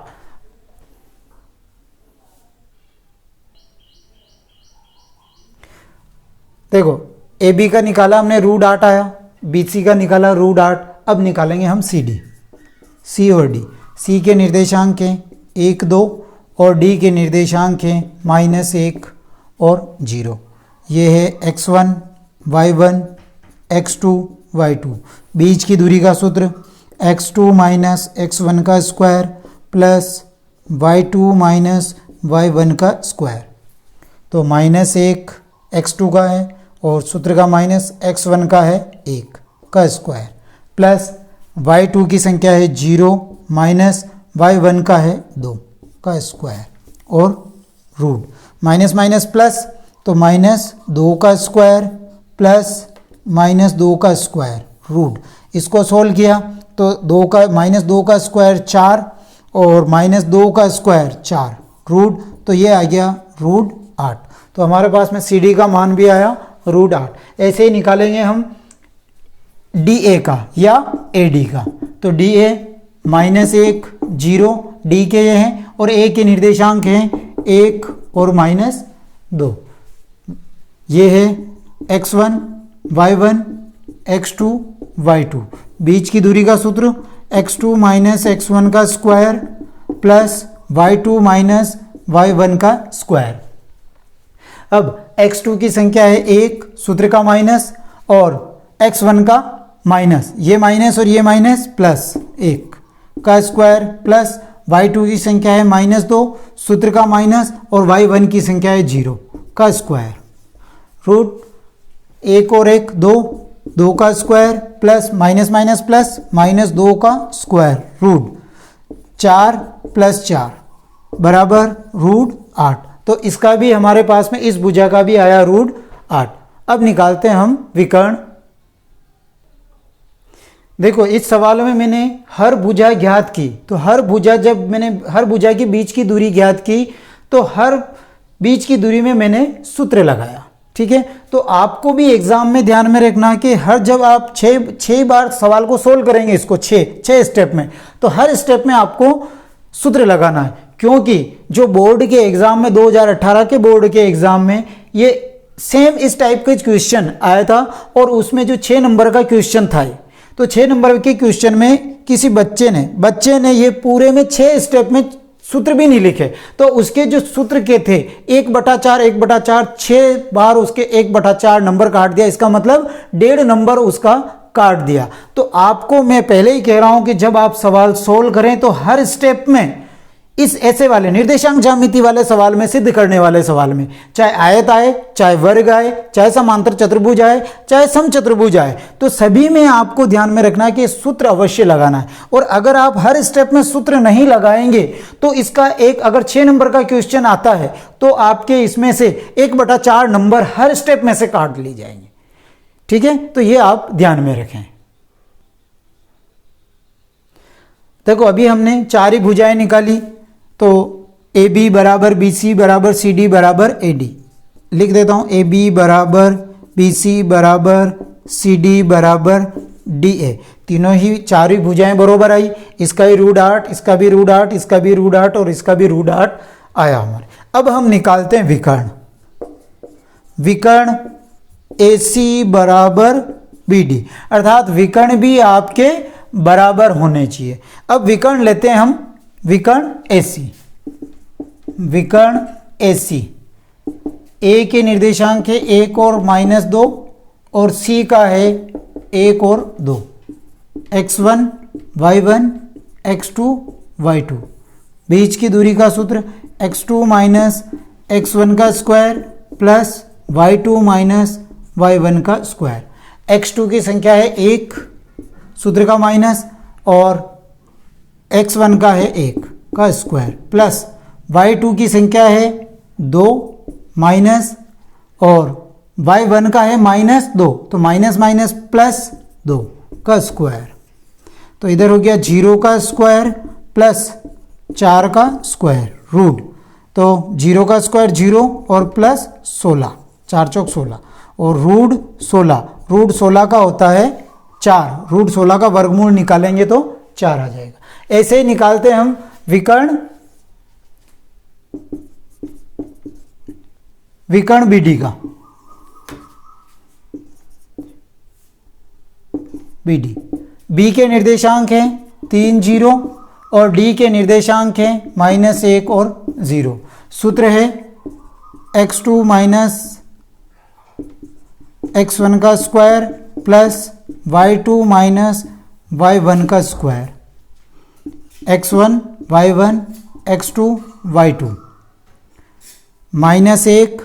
देखो AB का निकाला हमने √8 आया, BC का निकाला √8। अब निकालेंगे हम CD, C और D। C के निर्देशांक हैं 1 2 और D के निर्देशांक हैं -1 और 0। ये है x1 y1 x2 y2। बीच की दूरी का सूत्र x2 माइनस x1 का square plus y2 minus y1 का स्क्वायर। तो -1 x2 का है और सूत्र का माइनस x1 का है 1 का स्क्वायर प्लस y2 की संख्या है 0 माइनस y1 का है 2 का स्क्वायर और रूट। माइनस माइनस प्लस, तो -2 का स्क्वायर प्लस -2 का स्क्वायर रूट। इसको सोल्व किया तो -2 का स्क्वायर 4 और -2 का स्क्वायर 4 रूट, तो ये आ गया √8। तो हमारे पास में CD का मान भी आया √8। ऐसे ही निकालेंगे हम DA का या AD का। तो DA -1 0 D के ये हैं और A के निर्देशांक हैं 1 और -2। ये है x1 y1 x2 y2। बीच की दूरी का सूत्र x2 माइनस x1 का square plus y2 minus y1 का स्क्वायर। अब x2 की संख्या है 1, सूत्र का माइनस, और x1 का माइनस, ये माइनस और ये माइनस, प्लस 1 का स्क्वायर प्लस y2 की संख्या है -2, सूत्र का माइनस, और y1 की संख्या है 0 का स्क्वायर रूट। 1 और 1 2, 2 का square plus minus minus plus -2 का स्क्वायर रूट 4 + 4 बराबर √8। तो इसका भी हमारे पास में इस भुजा का भी आया √8। अब निकालते हैं हम विकर्ण। देखो इस सवाल में मैंने हर भुजा ज्ञात की, तो हर भुजा, जब मैंने हर भुजा की बीच की दूरी ज्ञात की तो हर बीच की दूरी में मैंने सूत्र लगाया। ठीक है, तो आपको भी एग्जाम में ध्यान में रखना कि हर जब आप छह बार सवाल को सोल्व करेंगे, इसको छह स्टेप में, तो हर स्टेप में आपको सूत्र लगाना है, क्योंकि जो बोर्ड के एग्जाम में 2018 के बोर्ड के एग्जाम में ये सेम इस टाइप का क्वेश्चन आया था, और उसमें जो 6 नंबर का क्वेश्चन था, तो 6 नंबर के क्वेश्चन में किसी बच्चे ने ये पूरे में 6 स्टेप में सूत्र भी नहीं लिखे, तो उसके जो सूत्र के थे 1/4 1/4 6 बार उसके 1/4 नंबर काट दिया, इसका मतलब 1.5 नंबर उसका काट दिया। तो आपको मैं पहले ही कह रहा हूं कि जब आप सवाल सोल्व करें तो हर स्टेप में इस ऐसे वाले निर्देशांक ज्यामिति वाले सवाल में, सिद्ध करने वाले सवाल में, चाहे आयत आए, चाहे वर्ग आए, चाहे समांतर चतुर्भुज आए, चाहे समचतुर्भुज आए, तो सभी में आपको ध्यान में रखना है कि सूत्र अवश्य लगाना है। और अगर आप हर स्टेप में सूत्र नहीं लगाएंगे तो इसका अगर 6 नंबर का क्वेश्चन आता है तो आपके इसमें से 1/4 नंबर हर स्टेप में से काट लिए जाएंगे। ठीक है, तो ये आप ध्यान में रखें। देखो अभी हमने 4 ही भुजाएं निकाली, तो AB बराबर BC बराबर CD बराबर AD लिख देता हूं। AB बराबर BC बराबर CD बराबर DA, तीनों ही 4 ही भुजाएं बरोबर आई। इसका ही √8, इसका भी √8, इसका भी √8 और इसका भी √8 आया हमारे। अब हम निकालते हैं विकर्ण। विकर्ण AC बराबर BD, अर्थात विकर्ण भी आपके बराबर होने चाहिए। अब विकर्ण लेते हैं हम, विकर्ण AC। विकर्ण AC, A के निर्देशांक है 1 और -2 और C का है 1 और 2। x1 y1 x2 y2, बीच की दूरी का सूत्र x2 माइनस x1 का square plus y2 minus y1 का स्क्वायर। x2 की संख्या है 1 सूत्र का माइनस और x1 का है 1 का स्क्वायर प्लस y2 की संख्या है 2 माइनस और y1 का है -2, तो माइनस माइनस प्लस 2 का स्क्वायर। तो इधर हो गया 0 का स्क्वायर प्लस 4 का स्क्वायर रूट, तो 0 का स्क्वायर 0 और प्लस 16, 4 चौक 16 और रूट 16 का होता है 4, रूट 16 का वर्गमूल निकालेंगे तो 4 आ जाएगा। ऐसे ही निकालते हैं हम विकर्ण BD का। BD B के निर्देशांक हैं 3 0 और D के निर्देशांक हैं -1 और 0। सूत्र है x2 माइनस x1 का square plus y2 minus y1 का square, x1 y1 x2 y2 -1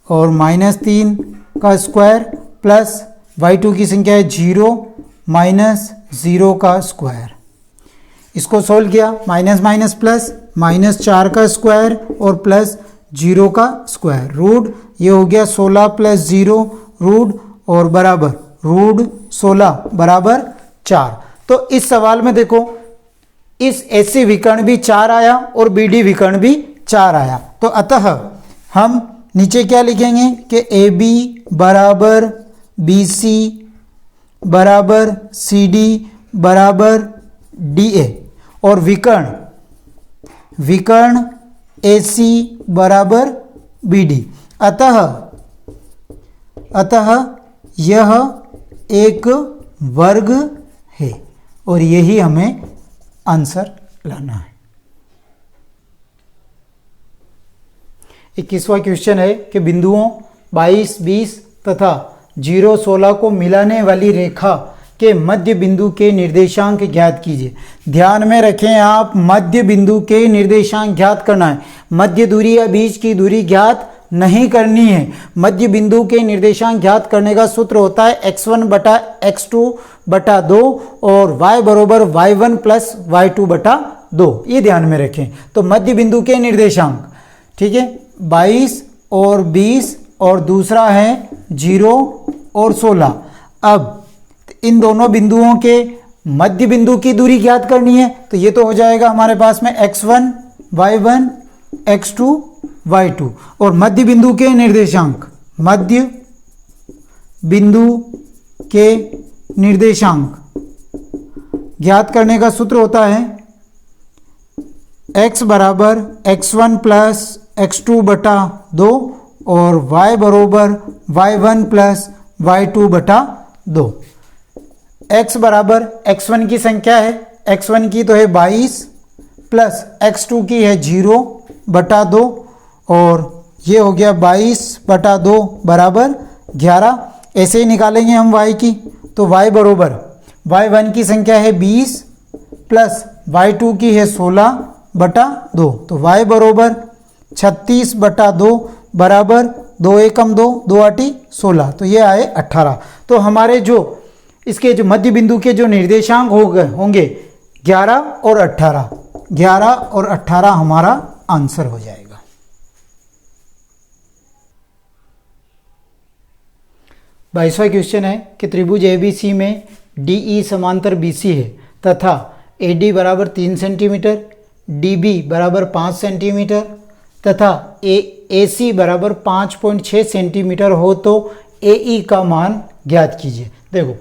और -3 का स्क्वायर प्लस y2 की संख्या है 0 -0 का स्क्वायर। इसको सोल्व किया, माइनस माइनस प्लस, -4 का स्क्वायर और प्लस 0 का स्क्वायर रूट, ये हो गया 16 प्लस 0 रूट और बराबर रूट 16 बराबर 4। तो इस सवाल में देखो इस AC विकर्ण भी 4 आया और BD विकर्ण भी 4 आया। तो अतः हम नीचे क्या लिखेंगे कि AB बराबर BC बराबर CD बराबर DA और विकर्ण AC बराबर BD। अतः यह एक वर्ग है और यही हमें आंसर लाना है। 21वां क्वेश्चन है कि बिंदुओं 22, 20 तथा 0, 16 को मिलाने वाली रेखा के मध्य बिंदु के निर्देशांक ज्ञात कीजिए। ध्यान में रखें आप, मध्य बिंदु के निर्देशांक ज्ञात करना है, मध्य दूरी या बीच की दूरी ज्ञात नहीं करनी है। मध्य बिंदु के निर्देशांक ज्ञात करने का सूत्र होता है x1 बटा x2 बटा 2 और y बरोबर y1 प्लस y2 बटा 2, ये ध्यान में रखें। तो मध्य बिंदु के निर्देशांक, ठीक है, 22 और 20 और दूसरा है 0 और 16। अब इन दोनों बिंदुओं के मध्य बिंदु की दूरी ज्ञात करनी है, तो ये तो हो जाएगा हमारे पास में x1 y1 x2 y2 और मध्य बिंदु के निर्देशांक, मध्य बिंदु के निर्देशांक ज्ञात करने का सूत्र होता है x बराबर x1 प्लस x2 बटा 2 और y बरोबर y1 प्लस y2 बटा 2। x बराबर x1 की संख्या है, x1 की तो है 22 प्लस x2 की है 0 बटा 2 और ये हो गया 22 बटा 2 बराबर 11। ऐसे ही निकालेंगे हम y की, तो y बरोबर y1 की संख्या है 20 प्लस y2 की है 16 बटा 2, तो y बरोबर 36 बटा 2 बराबर 2 एकम 2, 2 आठी 16, तो ये आए 18। तो हमारे जो इसके जो मध्य बिंदु के जो निर्देशांक होंगे 11 और 18, 11 और 18 हमारा आंसर हो जाएगा। 22वां क्वेश्चन है कि त्रिभुज ABC में DE समांतर BC है तथा AD बराबर 3 सेंटीमीटर, DB बराबर 5 सेंटीमीटर तथा AC बराबर 5.6 सेंटीमीटर हो तो AE का मान ज्ञात कीजिए। देखो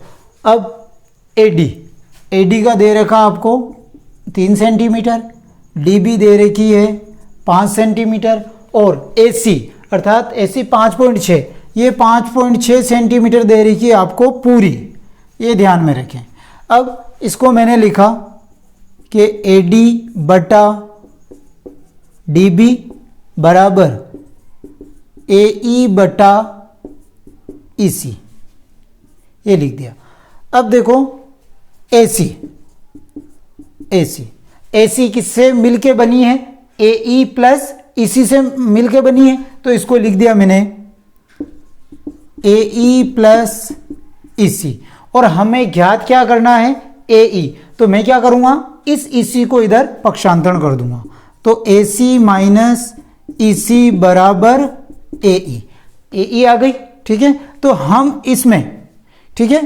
अब AD का दे रखा आपको 3 सेंटीमीटर, DB दे रखी है 5 सेंटीमीटर और AC अर्थात AC 5.6, ये 5.6 सेंटीमीटर दे रखी है आपको पूरी, ये ध्यान में रखें। अब इसको मैंने लिखा कि AD बटा DB बराबर AE बटा EC, ये लिख दिया। अब देखो AC किससे मिलके बनी है, ए ई प्लस इसी से मिलके बनी है, तो इसको लिख दिया मैंने ए ई प्लस इसी। और हमें ज्ञात क्या करना है, ए ई। तो मैं क्या करूंगा, इस इसी को इधर पक्षांतरण कर दूंगा, तो ए सी माइनस इसी बराबर ए ई आ गई। ठीक है, तो हम इसमें, ठीक है,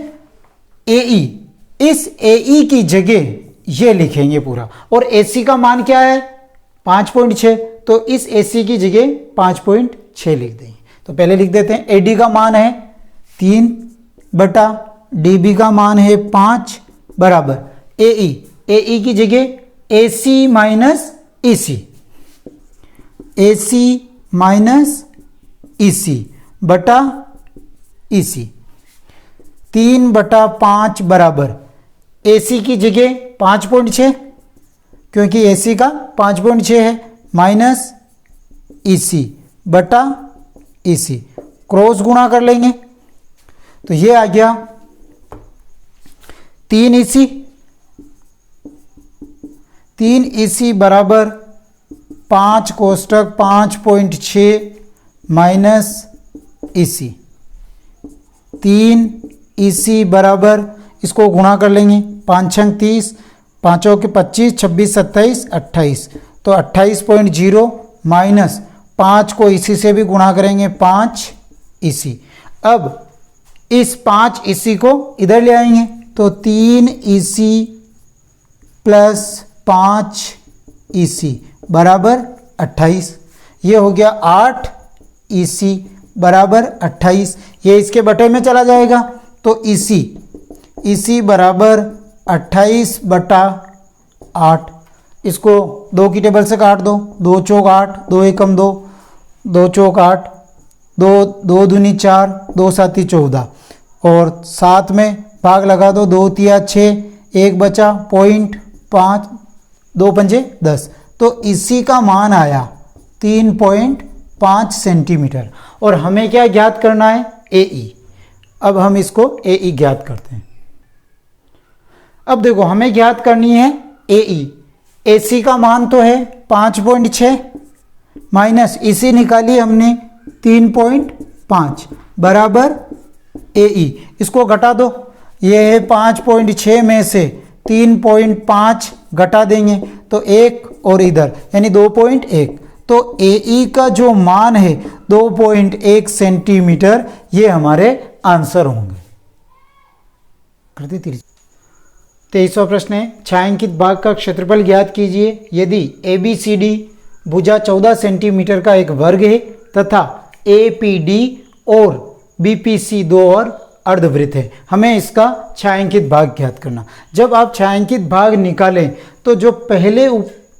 ए ई, इस ए ई की जगह ये लिखेंगे पूरा। और ए सी का मान क्या है, 5.6, तो इस ए सी की जगह 5.6 लिख देंगे। तो पहले लिख देते हैं, ए डी का मान है 3 बटा डी बी का मान है 5 बराबर ए ई की जगह ए सी माइनस ई सी, ए सी माइनस ई सी बटा ई सी, 3 बटा 5 बराबर ए सी की जगह 5.6, क्योंकि ए सी का 5.6 है, माइनस ई सी बटा ई सी, क्रॉस गुणा कर लेंगे तो ये आ गया 3 ई सी बराबर 5 कोष्टक 5.6 माइनस ई सी, 3 ई सी बराबर, इसको गुणा कर लेंगे, 5 छंग 30, 5 के 25, 26 27 28, तो 28.0 माइनस 5 को इसी से भी गुणा करेंगे 5 इसी। अब इस 5 इसी को इधर ले आएंगे, तो 3 इसी प्लस 5 इसी बराबर 28, ये हो गया 8 इसी बराबर 28, ये इसके बटे में चला जाएगा, तो इसी बराबर 28 बटा 8, इसको 2 की टेबल से काट दो, 2 चौक 8, 2 एकम 2, 2 चौक 8, 2 दूनी 4, 2 साती 14, और 7 में भाग लगा दो, 2 तिया 6, 1 बचा 0.5, 2 पंजे 10, तो इसी का मान आया 3.5 सेंटीमीटर। और हमें क्या ज्ञात करना है, ए ई। अब हम इसको ए ई ज्ञात करते हैं। अब देखो हमें ज्ञात करनी है ए ई। ए सी का मान तो है 5.6 माइनस इसी निकाली हमने 3.5 बराबर ए ई। इसको घटा दो, ये है 5.6 में से 3.5 घटा देंगे तो 1 और इधर यानी 2.1, तो ए ई का जो मान है 2.1 सेंटीमीटर, ये हमारे आंसर होंगे। 23वां प्रश्न है, छायांकित भाग का क्षेत्रफल ज्ञात कीजिए यदि ए बी सी डी भुजा 14 सेंटीमीटर का एक वर्ग है तथा ए पी डी और बी पी सी 2 और अर्धवृत्त है। हमें इसका छायांकित भाग ज्ञात करना। जब आप छायांकित भाग निकालें तो जो पहले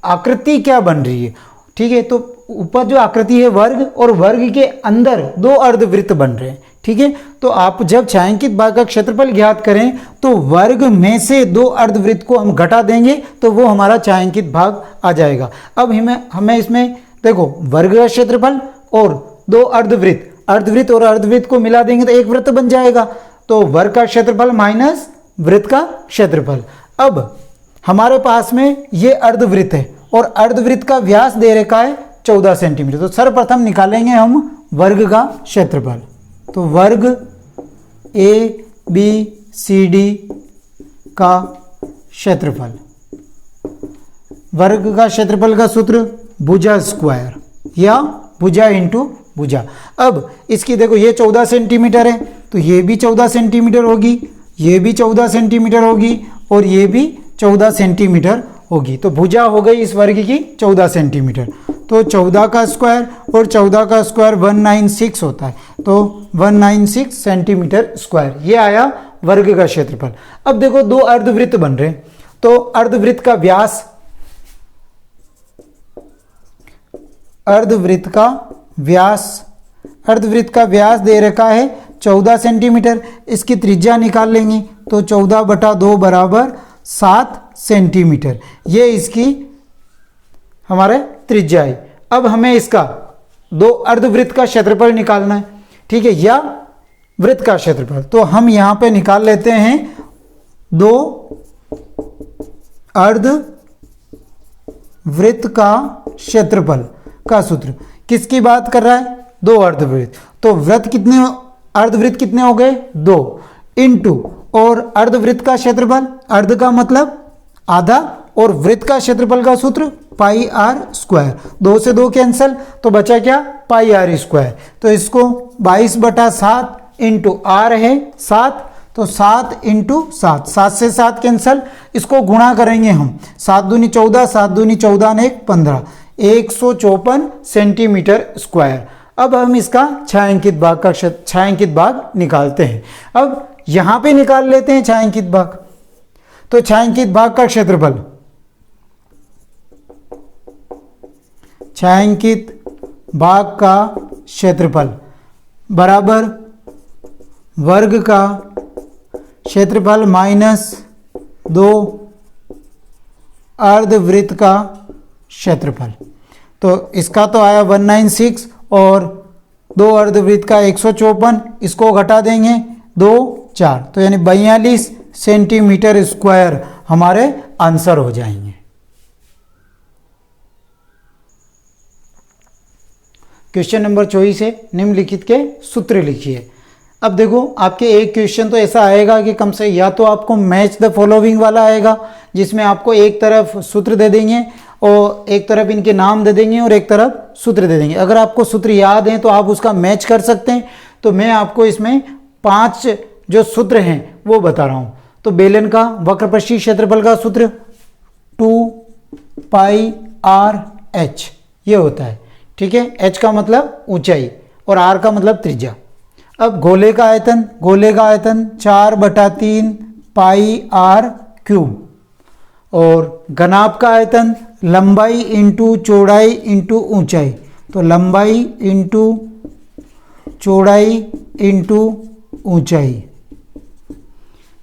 आकृति क्या बन रही है, ठीक है, तो ऊपर जो आकृति है वर्ग, और वर्ग के अंदर 2 अर्धवृत्त बन रहे हैं। ठीक है, तो आप जब छायांकित भाग का क्षेत्रफल ज्ञात करें तो वर्ग में से 2 अर्धवृत्त को हम घटा देंगे तो वो हमारा छायांकित भाग आ जाएगा। अब हमें इसमें देखो वर्ग का क्षेत्रफल और 2 अर्धवृत्त, अर्धवृत्त और अर्धवृत्त को मिला देंगे तो एक वृत्त बन जाएगा, तो वर्ग का क्षेत्रफल माइनस वृत्त का क्षेत्रफल। अब हमारे पास में ये अर्धवृत्त है और अर्धवृत्त का व्यास दे रखा है 14 सेंटीमीटर, तो सर्वप्रथम निकालेंगे हम वर्ग का क्षेत्रफल। तो वर्ग ए बी सी डी का क्षेत्रफल, वर्ग का क्षेत्रफल का सूत्र भुजा स्क्वायर या भुजा इंटू भुजा। अब इसकी देखो ये 14 सेंटीमीटर है तो ये भी 14 सेंटीमीटर होगी, ये भी 14 सेंटीमीटर होगी और ये भी 14 सेंटीमीटर होगी, तो भुजा हो गई इस वर्ग की 14 सेंटीमीटर। तो 14 का स्क्वायर और 14 का स्क्वायर 196 होता है, तो 196 सेंटीमीटर स्क्वायर, ये आया वर्ग का क्षेत्रफल। अब देखो 2 अर्धवृत्त बन रहे हैं, तो अर्धवृत्त का व्यास, अर्धवृत्त का व्यास दे रखा है 14 सेंटीमीटर, इसकी त्रिज्या निकाल लेंगे तो 14 बटा 2 बराबर 7 सेंटीमीटर, ये इसकी हमारे त्रिज्या है। अब हमें इसका 2 अर्धवृत्त का क्षेत्रफल निकालना है, ठीक है, या वृत्त का क्षेत्रफल, तो हम यहां पे निकाल लेते हैं 2 अर्धवृत्त का क्षेत्रफल का सूत्र। किसकी बात कर रहा है? 2 अर्धवृत्त। तो वृत्त कितने, अर्धवृत्त कितने हो गए? 2 इंटू, और अर्धवृत्त का क्षेत्रफल, अर्ध का मतलब आधा, और वृत्त का क्षेत्रफल का सूत्र पाई आर स्क्वायर। 2 से 2 कैंसिल, तो बचा क्या? पाई आर स्क्वायर। तो इसको 22/7 इंटू आर है 7, तो 7 इंटू 7, 7 से 7 कैंसिल, इसको गुणा करेंगे हम, 7 दूनी 14, 7 दूनी 14 ने 15, 154 सेंटीमीटर स्क्वायर। अब हम इसका छायांकित भाग का छायांकित भाग निकालते हैं। अब यहां पे निकाल लेते हैं छायांकित भाग। तो छायांकित भाग का क्षेत्रफल, छायांकित भाग का क्षेत्रफल बराबर वर्ग का क्षेत्रफल माइनस 2 अर्धवृत्त का क्षेत्रफल। तो इसका तो आया 196 और 2 अर्धवृत्त का 154, इसको घटा देंगे 2 4, तो यानी 42 सेंटीमीटर स्क्वायर हमारे आंसर हो जाएंगे। क्वेश्चन नंबर 24 है, निम्नलिखित के सूत्र लिखिए। अब देखो आपके एक क्वेश्चन तो ऐसा आएगा कि कम से या तो आपको मैच द फॉलोइंग वाला आएगा, जिसमें आपको एक तरफ सूत्र दे देंगे और एक तरफ इनके नाम दे देंगे और एक तरफ सूत्र दे देंगे। अगर आपको सूत्र याद हैं तो आप उसका मैच कर सकते हैं। तो मैं आपको इसमें 5 जो सूत्र हैं वो बता रहा हूं। तो बेलन का वक्रपृष्ठीय क्षेत्रफल का सूत्र 2 पाई आर एच ये होता है, ठीक है। एच का मतलब ऊंचाई और आर का मतलब त्रिज्या। अब गोले का आयतन, गोले का आयतन 4/3 पाई आर क्यूब, और घनाभ का आयतन लंबाई इंटू चौड़ाई इंटू ऊंचाई, तो लंबाई इंटू चौड़ाई इंटू ऊंचाई।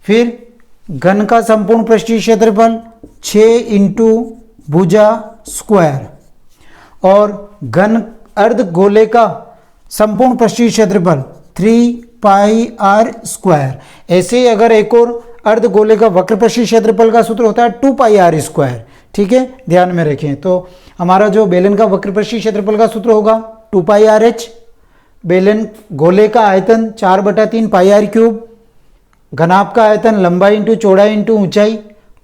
फिर घन का संपूर्ण पृष्ठीय क्षेत्रफल 6 इंटू भुजा स्क्वायर, और घन अर्ध गोले का संपूर्ण पृष्ठीय क्षेत्रफल 3 पाई आर स्क्वायर। ऐसे ही अगर एक और अर्ध गोले का वक्रपृष्ठीय क्षेत्रफल का सूत्र होता है 2 पाई आर स्क्वायर, ठीक है, ध्यान में रखें। तो हमारा जो बेलन का वक्रपृष्ठीय क्षेत्रफल का सूत्र होगा 2 पाई आर एच, बेलन गोले का आयतन 4/3 पाई आर क्यूब, घनाभ का आयतन लंबाई इंटू चौड़ाई इंटू ऊंचाई,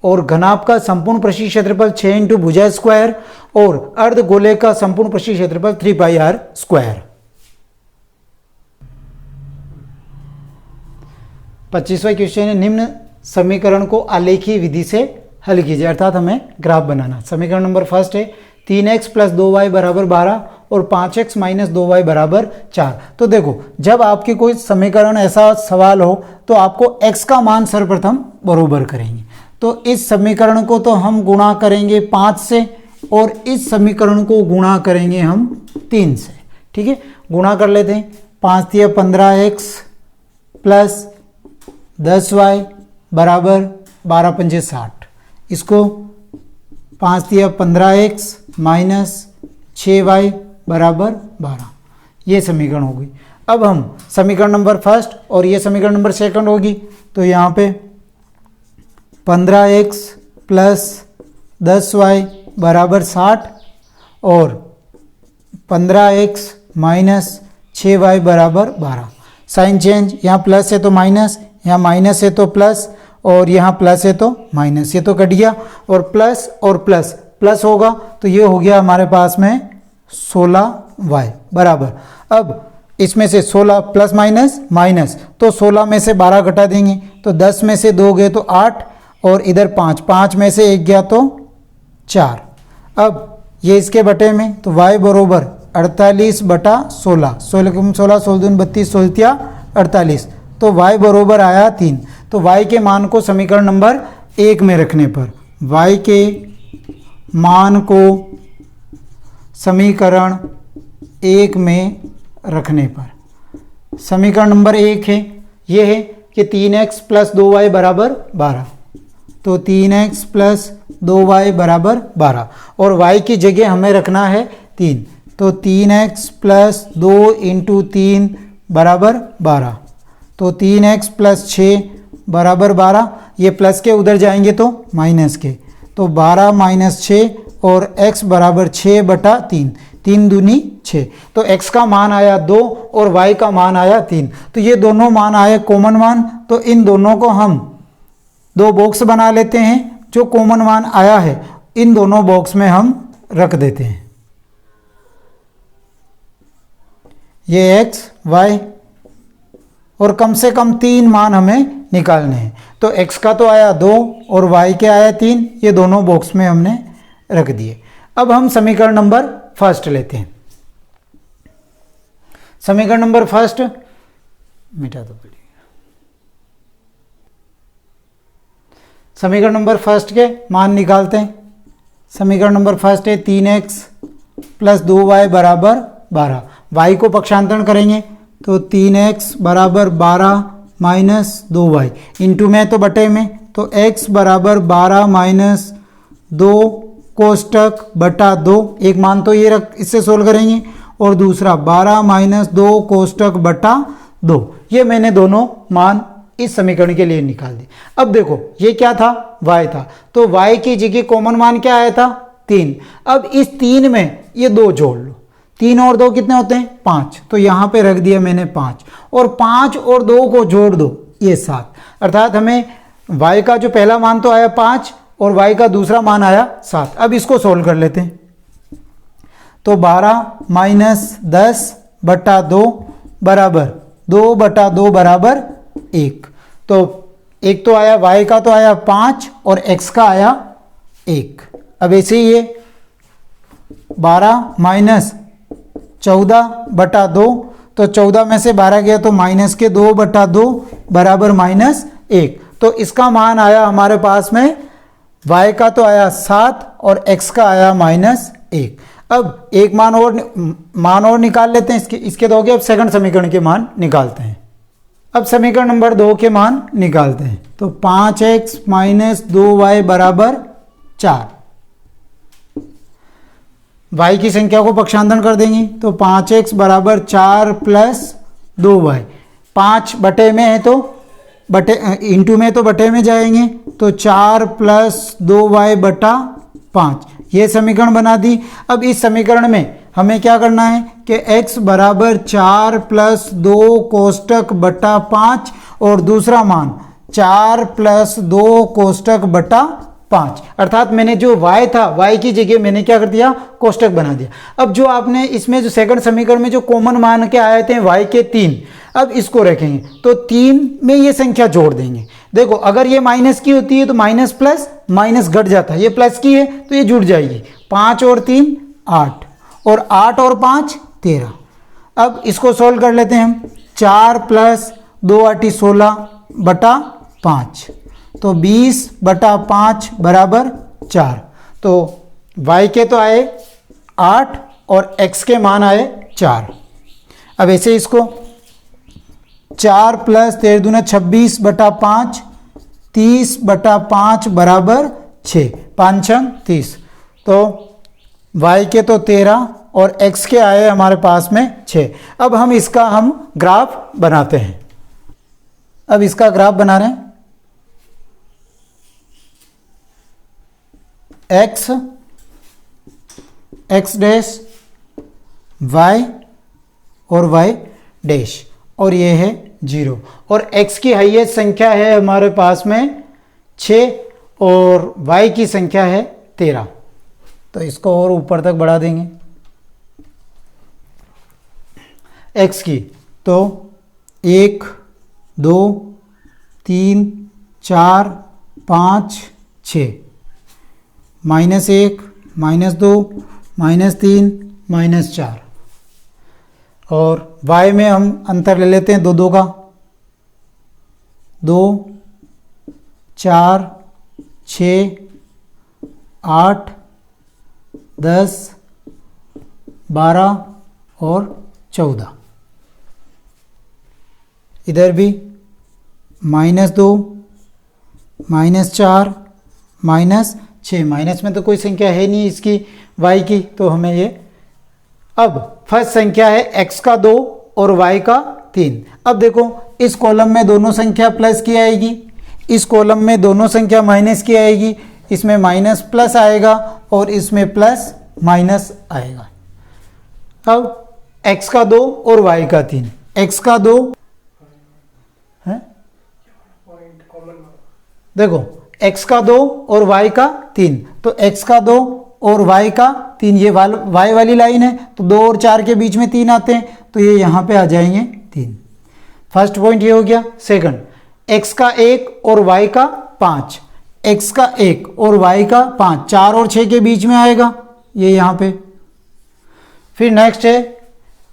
और घनाभ का संपूर्ण पृष्ठीय क्षेत्रफल 6 इंटू भुजा स्क्वायर, और अर्ध गोले का संपूर्ण पृष्ठीय क्षेत्रफल 3 पाई आर स्क्वायर। 25वां क्वेश्चन है, निम्न समीकरण को आलेखीय विधि से हल कीजिए, अर्थात हमें ग्राफ बनाना। समीकरण नंबर फर्स्ट है 3x + 2y = 12 और 5x - 2y = 4। तो देखो जब आपके कोई समीकरण ऐसा सवाल हो तो आपको x का मान सर्वप्रथम बरोबर करेंगे। तो इस समीकरण को तो हम गुणा करेंगे 5 से, और इस समीकरण को गुणा करेंगे हम 3 से, ठीक है। गुणा कर लेते हैं। 5 × 15x + 10y = 12 × 5 = 60। इसको 5 × 15x - 6y = 12, ये समीकरण होगी। अब हम समीकरण नंबर फर्स्ट और ये समीकरण नंबर सेकंड होगी, तो यहाँ पे 15x + 10y = 60 और 15x - 6y = 12। साइन चेंज, यहाँ प्लस है तो माइनस, यहाँ माइनस है तो प्लस, और यहाँ प्लस है तो माइनस, ये तो कट गया, और प्लस और प्लस प्लस होगा तो ये हो गया हमारे पास में 16y बराबर। अब इसमें से 16 प्लस माइनस माइनस, तो 16 में से 12 घटा देंगे तो 10 में से 2 गए तो 8, और इधर 5, 5 में से 1 गया तो 4। अब ये इसके बटे में, तो y बरोबर 48/16, 16 16 16 32 16 48, तो y बरोबर आया 3। तो y के मान को समीकरण नंबर 1 में रखने पर, y के मान को समीकरण 1 में रखने पर, समीकरण नंबर 1 है ये है कि 3x + 2y = 12, तो 3x + 2y = 12, और y की जगह हमें रखना है 3, तो 3x + 2 × 3 = 12, तो 3x + 6 = 12। ये प्लस के उधर जाएंगे तो माइनस के, तो 12 - 6 और x बराबर 6/3, 3 दूनी 6। तो x का मान आया 2 और y का मान आया 3। तो ये दोनों मान आए कॉमन मान। तो इन दोनों को हम दो बॉक्स बना लेते हैं। जो कॉमन मान आया है इन दोनों बॉक्स में हम रख देते हैं। ये x y और कम से कम 3 मान हमें निकालने हैं। तो x का तो आया 2 और y के आया 3, ये दोनों बॉक्स में हमने रख दिए। अब हम समीकरण नंबर फर्स्ट लेते हैं। समीकरण नंबर फर्स्ट मिटा दो पड़ेगा। समीकरण नंबर फर्स्ट के मान निकालते हैं। समीकरण नंबर फर्स्ट है 3x प्लस 2y बराबर 12। y को पक्षांतरण करेंगे तो 3x बराबर 12 माइनस 2y, इंटू में तो बटे में, तो x बराबर 12 माइनस 2 कोष्टक बटा 2, एक मान तो ये रख इससे सोल्व करेंगे, और दूसरा 12 माइनस 2 कोष्टक बटा 2। ये मैंने दोनों मान इस समीकरण के लिए निकाल दिए। अब देखो ये क्या था, y था, तो y की जगह कॉमन मान क्या आया था 3। अब इस 3 में ये 2 जोड़ लो, 3 और 2 कितने होते हैं 5, तो यहाँ पे रख दिया मैंने 5, और 5 और 2 को जोड़ दो ये 7। अर्थात हमें y का जो पहला मान तो आया 5 और y का दूसरा मान आया 7। अब इसको सोल्व कर लेते हैं। तो 12 माइनस 10 बटा 2 बराबर 2/2 बराबर 1। तो एक तो आया y का तो आया 5 और x का आया 1। अब ऐसे ही ये 12 माइनस 14/2, तो 14 में से 12 गया तो माइनस के 2/2 बराबर -1। तो इसका मान आया हमारे पास में y का तो आया 7 और x का आया -1। अब एक मान और निकाल लेते हैं इसके दो के। अब सेकंड समीकरण के मान निकालते हैं। अब समीकरण नंबर 2 के मान निकालते हैं। तो 5x माइनस 2y बराबर 4। y की संख्या को पक्षांतरण कर देंगे तो 5x बराबर 4 प्लस 2y। 5 बटे में है तो बटे इंटू में तो बटे में जाएंगे, तो 4 प्लस 2y बटा 5, ये समीकरण बना दी। अब इस समीकरण में हमें क्या करना है कि x बराबर 4 प्लस 2 कोष्टक बटा 5 और दूसरा मान 4 प्लस 2 कोष्टक बटा 5। अर्थात मैंने जो y था y की जगह मैंने क्या कर दिया कोष्टक बना दिया। अब जो आपने इसमें जो सेकंड समीकरण में जो कॉमन मान के आए थे y के 3, अब इसको रखेंगे तो 3 में ये संख्या जोड़ देंगे। देखो अगर ये माइनस की होती है तो माइनस प्लस माइनस घट जाता है, ये प्लस की है तो ये जुड़ जाएगी। 5 और 3 8 और 8 और 5 13। अब इसको सोल्व कर लेते हैं हम। 4 प्लस 2 8 16 बटा 5, तो 20/5 बराबर 4। तो y के तो आए 8 और x के मान आए 4। अब ऐसे इसको 4 प्लस 13 दूना 26/5, 30/5 बराबर 6, 5 छंग 30। तो y के तो 13 और x के आए हमारे पास में 6। अब हम इसका ग्राफ बनाते हैं। अब इसका ग्राफ बना रहे हैं। x डैश y और y डैश, और ये है 0, और x की हाईएस्ट संख्या है हमारे पास में 6 और y की संख्या है 13। तो इसको और ऊपर तक बढ़ा देंगे x की। तो 1 2 3 4 5 6, -1 -2 -3 -4, और y में हम अंतर ले लेते हैं 2 2 का। 2 4 6 8 10 12 और 14। इधर भी -2 -4 -6, माइनस में तो कोई संख्या है नहीं इसकी y की, तो हमें ये। अब फर्स्ट संख्या है x का 2 और y का 3। अब देखो इस कॉलम में दोनों संख्या प्लस की आएगी, इस कॉलम में दोनों संख्या माइनस की आएगी, इसमें माइनस प्लस आएगा और इसमें प्लस माइनस आएगा। अब x का 2 और y का 3, x का 2 है, देखो x का 2 और y का 3, तो x का 2 और y का 3, ये y वाली लाइन है, तो 2 और 4 के बीच में 3 आते हैं, तो ये यहाँ पे आ जाएंगे 3। फर्स्ट पॉइंट ये हो गया। सेकंड, x का 1 और y का 5, x का 1 और y का 5, 4 और 6 के बीच में आएगा, ये यहाँ पे। फिर नेक्स्ट है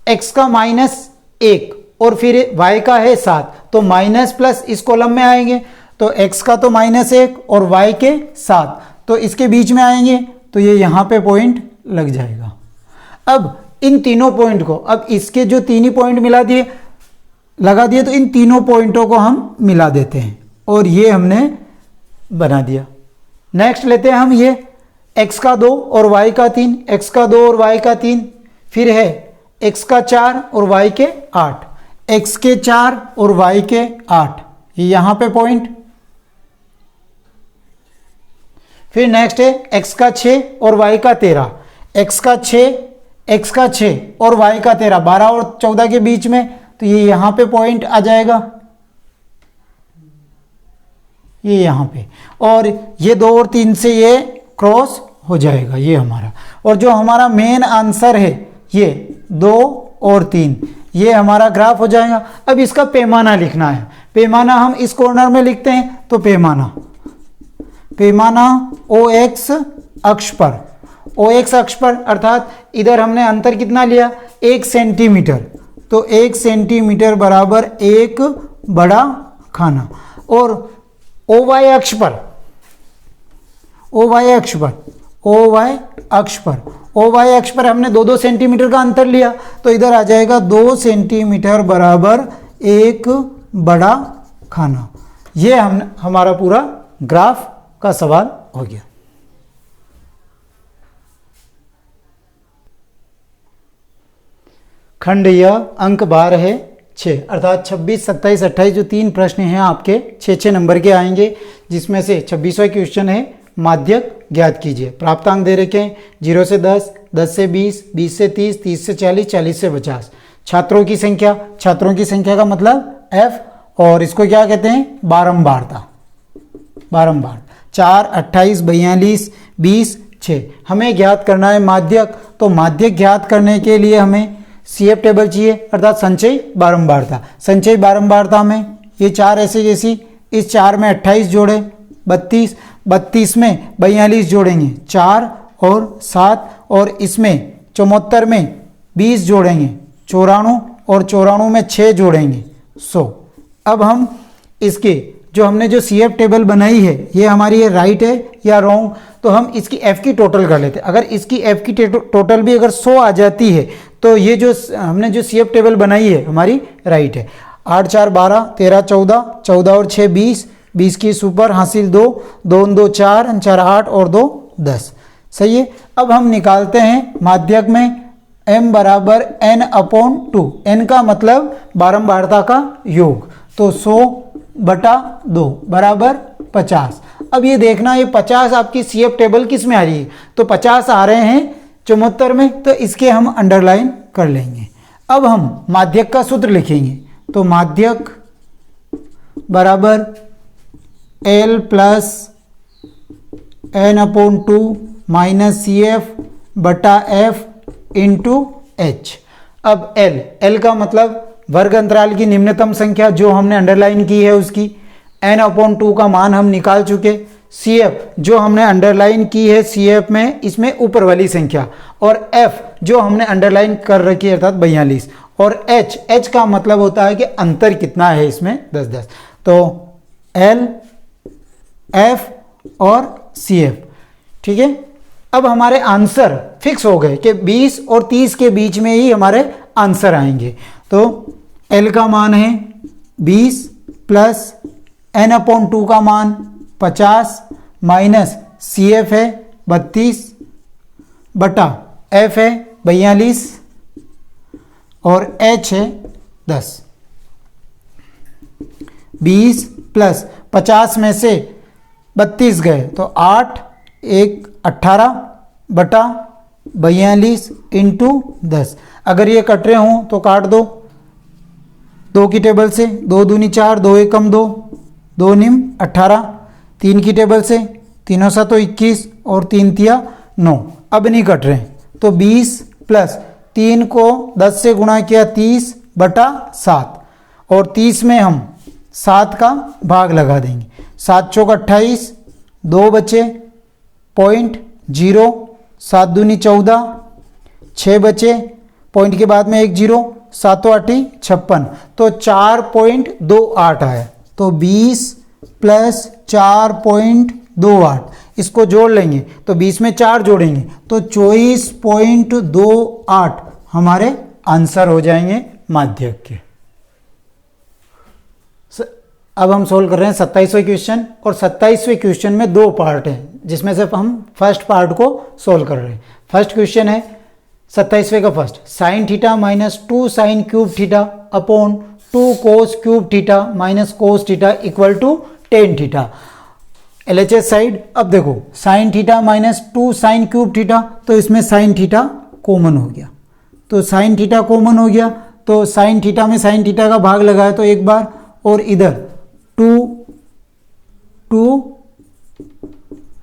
x का -1 और फिर y का है 7, तो माइनस प्लस इस कॉलम में आएंगे, तो x का तो -1 और y के 7, तो इसके बीच में आएंगे, तो ये यहाँ पे पॉइंट लग जाएगा। अब इन तीनों पॉइंट को, अब इसके जो तीन ही पॉइंट लगा दिए, तो इन तीनों पॉइंटों को हम मिला देते हैं और ये हमने बना दिया। नेक्स्ट लेते हैं हम ये x का 2 और y का 3, x का 2 और y का 3, फिर है x का 4 और y के 8, x के 4 और y के 8, ये यहाँ पे पॉइंट। फिर नेक्स्ट है x का 6 और y का 13, x का 6 और y का 13, 12 और 14 के बीच में, तो ये यहाँ पे पॉइंट आ जाएगा, ये यहाँ पे, और ये 2 और 3 से ये क्रॉस हो जाएगा, ये हमारा। और जो हमारा मेन आंसर है ये 2 और 3, ये हमारा ग्राफ हो जाएगा। अब इसका पैमाना लिखना है। पैमाना हम इस कॉर्नर में लिखते हैं, तो पैमाना OX अक्ष पर, OX अक्ष पर अर्थात इधर हमने अंतर कितना लिया, 1 सेंटीमीटर, तो 1 सेंटीमीटर बराबर 1 बड़ा खाना। और OY अक्ष पर, OY अक्ष पर हमने 2-2 सेंटीमीटर का अंतर लिया, तो इधर आ जाएगा 2 सेंटीमीटर बराबर 1 बड़ा खाना। ये हमारा पूरा ग्राफ का सवाल हो गया। खंड यह अंक 12 है 6, अर्थात 26, 27, 28 जो 3 प्रश्न हैं आपके 6-6 नंबर के आएंगे, जिसमें से 26वां क्वेश्चन है माध्यक ज्ञात कीजिए। प्राप्तांक दे रखे हैं 0 से 10, 10 से 20, 20 से 30, 30 से 40, 40 से 50। छात्रों की संख्या का मतलब f, और इसको क्या कहते हैं, बारंबारता। 4, 28, 42, 20, 6। हमें ज्ञात करना है माध्यक, तो माध्यक ज्ञात करने के लिए हमें CF टेबल चाहिए, अर्थात संचयी बारंबारता। संचयी बारंबारता में ये 4 ऐसे जैसी, इस 4 में 28 जोड़े 32, 32 में 42 जोड़ेंगे 4 और 7, और इसमें 74 में 20 जोड़ेंगे 94, और 94 में 6 जोड़ेंगे 100। अब हम इसके जो हमने जो CF टेबल बनाई है, ये हमारी ये राइट है या रॉन्ग, तो हम इसकी F की टोटल कर लेते हैं। अगर इसकी F की टोटल भी अगर 100 आ जाती है, तो ये जो हमने जो CF टेबल बनाई है हमारी राइट है। 8, 4, 12, 13, 14, 14 और 6, 20, 20 की सुपर हासिल 2, 2, 2, 4, 4, 8 और 2, 10। सही है। अब हम निकालते हैं माध्यक में m बराबर n/2, n का मतलब बारंबारता का योग, तो 100/2 बराबर 50। अब ये देखना, ये 50 आपकी CF टेबल किस में आ रही है, तो 50 आ रहे हैं 74 में, तो इसके हम अंडरलाइन कर लेंगे। अब हम माध्यक का सूत्र लिखेंगे, तो माध्यक बराबर L plus n/2 minus CF/F into H। अब L का मतलब वर्ग अंतराल की निम्नतम संख्या जो हमने अंडरलाइन की है उसकी, n/2 का मान हम निकाल चुके, CF जो हमने अंडरलाइन की है CF में, इसमें ऊपर वाली संख्या, और F जो हमने अंडरलाइन कर रखी है अर्थात 42, और H का मतलब होता है कि अंतर कितना है इसमें 10-10, तो L, F और CF। ठीक है। अब हमारे आंसर फिक्स हो गए कि 20 और 30 के बीच में ही हमारे आंसर आएंगे। तो L का मान है 20 प्लस n/2 का मान 50 माइनस CF है 32 बटा F है 42 और H है 10। 20 प्लस 50 में से 32 गए तो 8 एक 18/42 इंटू 10। अगर ये कट रहे हों तो काट दो 2 की टेबल से, 2 दूनी 4, 2 एकम 2, 2 निम 18, 3 की टेबल से, 3 7 21 और 3 तिया 9। अब नहीं कट रहे तो 20 प्लस 3 को 10 से गुणा किया 30/7 और 30 में हम 7 का भाग लगा देंगे। 7 चौक 28, 2 बचे 0.0, 7 दूनी 14, 6 बचे पॉइंट के बाद में 1 0, 7 8 56 तो 4.28 आया। तो 20 प्लस 4.28 इसको जोड़ लेंगे तो 20 में 4 जोड़ेंगे तो 24.28 हमारे आंसर हो जाएंगे माध्यक के। अब हम सोल्व कर रहे हैं 27वें क्वेश्चन और 27वें क्वेश्चन में 2 पार्ट हैं जिसमें से हम फर्स्ट पार्ट को सोल्व कर रहे हैं। फर्स्ट क्वेश्चन है 27वें का first, sine theta minus 2 sine cube theta upon 2 cos cube theta minus cos theta equal to tan theta. LHS side, अब देखो sine theta minus 2 sine cube theta तो इसमें साइन थीटा कॉमन हो गया, तो साइन थीटा कॉमन हो गया तो साइन थीटा में साइन थीटा का भाग लगाया तो एक बार, और इधर 2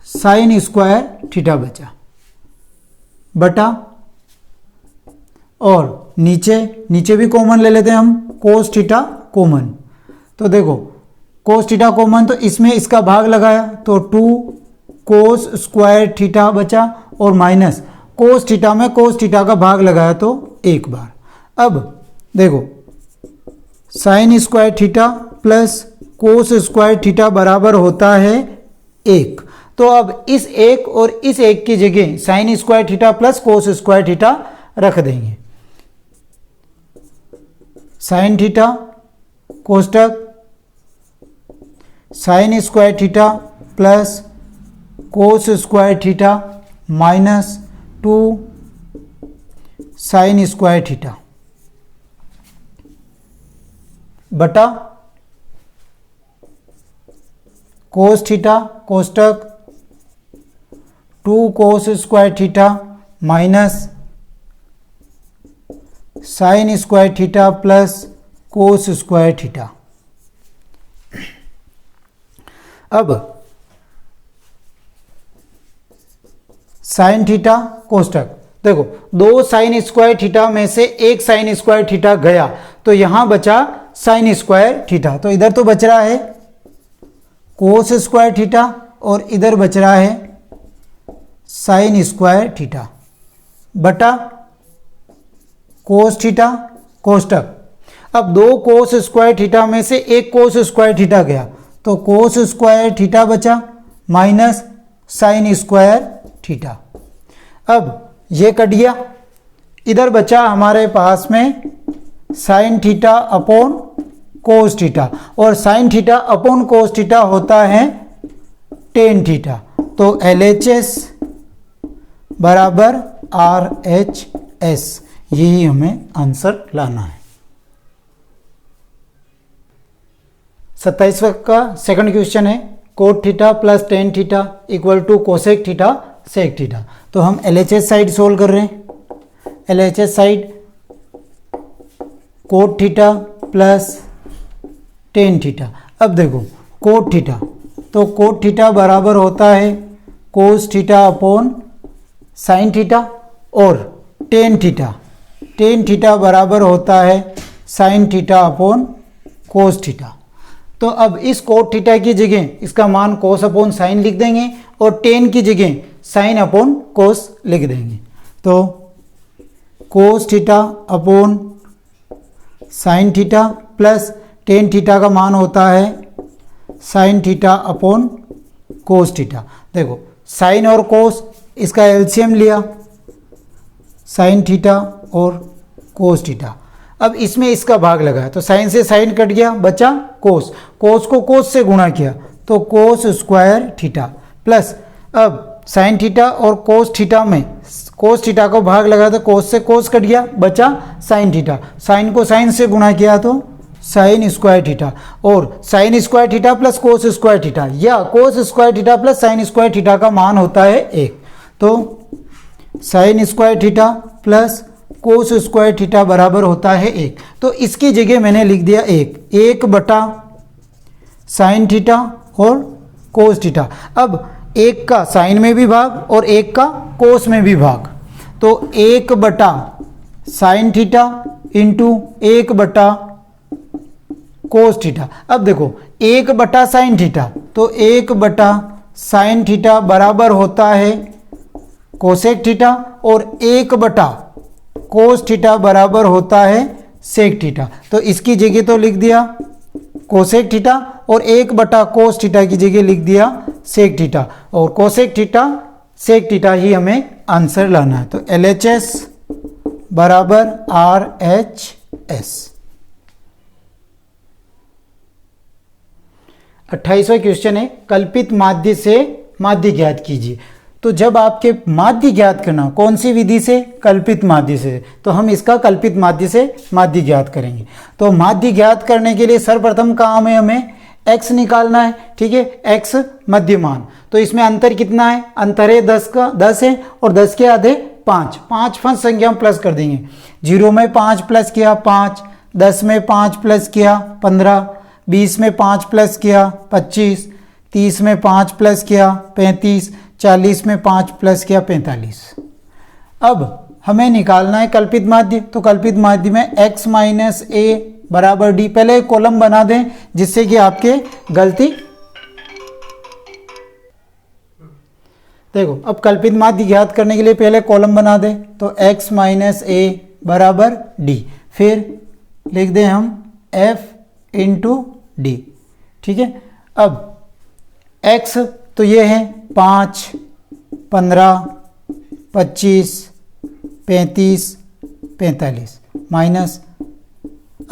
साइन स्क्वायर थीटा बचा बटा, और नीचे भी कॉमन ले लेते हैं हम, कोस थीटा कॉमन। तो देखो कोस थीटा कॉमन तो इसमें इसका भाग लगाया तो 2 कोस स्क्वायर थीटा बचा और माइनस कोस थीटा में कोस थीटा का भाग लगाया तो एक बार। अब देखो sign square theta plus cos square theta बराबर होता है 1। तो अब इस एक और इस एक की जगह sine square theta plus cos square theta रख देंगे। साइन थीटा कोष्टक sine square theta plus cos square theta minus 2 sine square theta बटा कोस थीटा कोष्टक 2 cos square theta minus sine square theta plus cos square theta. अब sine theta कोष्टक, देखो 2 sine square theta में से एक sign square theta गया तो यहां बचा साइन स्क्वायर थीटा, तो इधर तो बच रहा है कोस स्क्वायर थीटा और इधर बच रहा है साइन स्क्वायर थीटा बटा कोस थीटा कोष्टक। अब 2 कोस स्क्वायर थीटा में से एक कोस स्क्वायर थीटा गया तो कोस स्क्वायर थीटा बचा माइनस साइन स्क्वायर थीटा। अब ये कट गया, इधर बचा हमारे पास में sine theta upon cos theta, और sine theta upon cos theta होता है टेन थीटा। तो LHS बराबर RHS, यही हमें आंसर लाना है। 27वें का सेकंड क्वेश्चन है cot theta plus tan theta equal to cosec theta sec theta. तो हम LHS साइड सोल्व कर रहे हैं। LHS side cot theta plus tan theta. अब देखो कोट थीटा, तो कोट थीटा बराबर होता है cos theta upon sine theta, और टेन थीटा बराबर होता है sine theta upon cos theta. तो अब इस कोट थीटा की जगह इसका मान कोस अपॉन साइन लिख देंगे और टेन की जगह साइन अपॉन कोस लिख देंगे। तो कोस theta upon sine theta plus tan theta का मान होता है sine theta upon cos theta. देखो साइन और कोस इसका एलसीएम लिया, साइन थीटा और कोस थीटा। अब इसमें इसका भाग लगाया तो साइन से साइन कट गया, बचा कोस, कोस को कोस से गुणा किया तो कोस स्क्वायर थीटा प्लस, अब साइन थीटा और कोस थीटा में कोस थीटा को भाग लगाया तो कोस से कोस कट गया, बचा साइन थीटा, साइन को साइन से गुणा किया तो साइन स्क्वायर थीटा, और sine square theta plus cos square theta या cos square theta plus sine square theta का मान होता है 1। तो sine square theta plus cos square theta बराबर होता है 1। तो इसकी जगह मैंने लिख दिया 1 बटा साइन थीटा और कोस थीटा। अब 1 का साइन में भी भाग और 1 का कोस में भी भाग, तो 1 बटा साइन थीटा इंटू 1 बटा कोस थीटा। अब देखो 1 बटा साइन थीटा, तो 1 बटा साइन थीटा बराबर होता है कोसेक थीटा, और 1 बटा कोस थीटा बराबर होता है सेक थीटा। तो इसकी जगह तो लिख दिया कोसेक थीटा, और 1 बटा कोस थीटा की जगह लिख दिया सेक थीटा, और कोसेक थीटा सेक थीटा ही हमें आंसर लाना है। तो LHS बराबर RHS। 28वां क्वेश्चन है, कल्पित माध्य से माध्य ज्ञात कीजिए। तो जब आपके माध्य ज्ञात करना, कौन सी विधि से? कल्पित माध्य से। तो हम इसका कल्पित माध्य से माध्य ज्ञात करेंगे। तो माध्य ज्ञात करने के लिए सर्वप्रथम काम है हमें x निकालना है, ठीक है, x मध्यमान। तो इसमें अंतर कितना है? अंतर है 10 है, और 10 के आधे 5 फंस संख्या हम प्लस कर देंगे। 0 में 5 प्लस किया 5, 10 में 5 प्लस किया 15, 20 में 5 प्लस किया 25, 30 में 5 प्लस किया 35, 40 में 5 प्लस किया 45। अब हमें निकालना है कल्पित माध्य। तो कल्पित माध्य में x माइनस ए बराबर डी, पहले एक कॉलम बना दें जिससे कि आपके गलती, देखो अब कल्पित माध्य ज्ञात करने के लिए पहले कॉलम बना दें। तो x माइनस ए बराबर डी, फिर लिख दें हम f इंटू डी, ठीक है। अब x तो ये है 5, 15, 25, 35, 45 माइनस,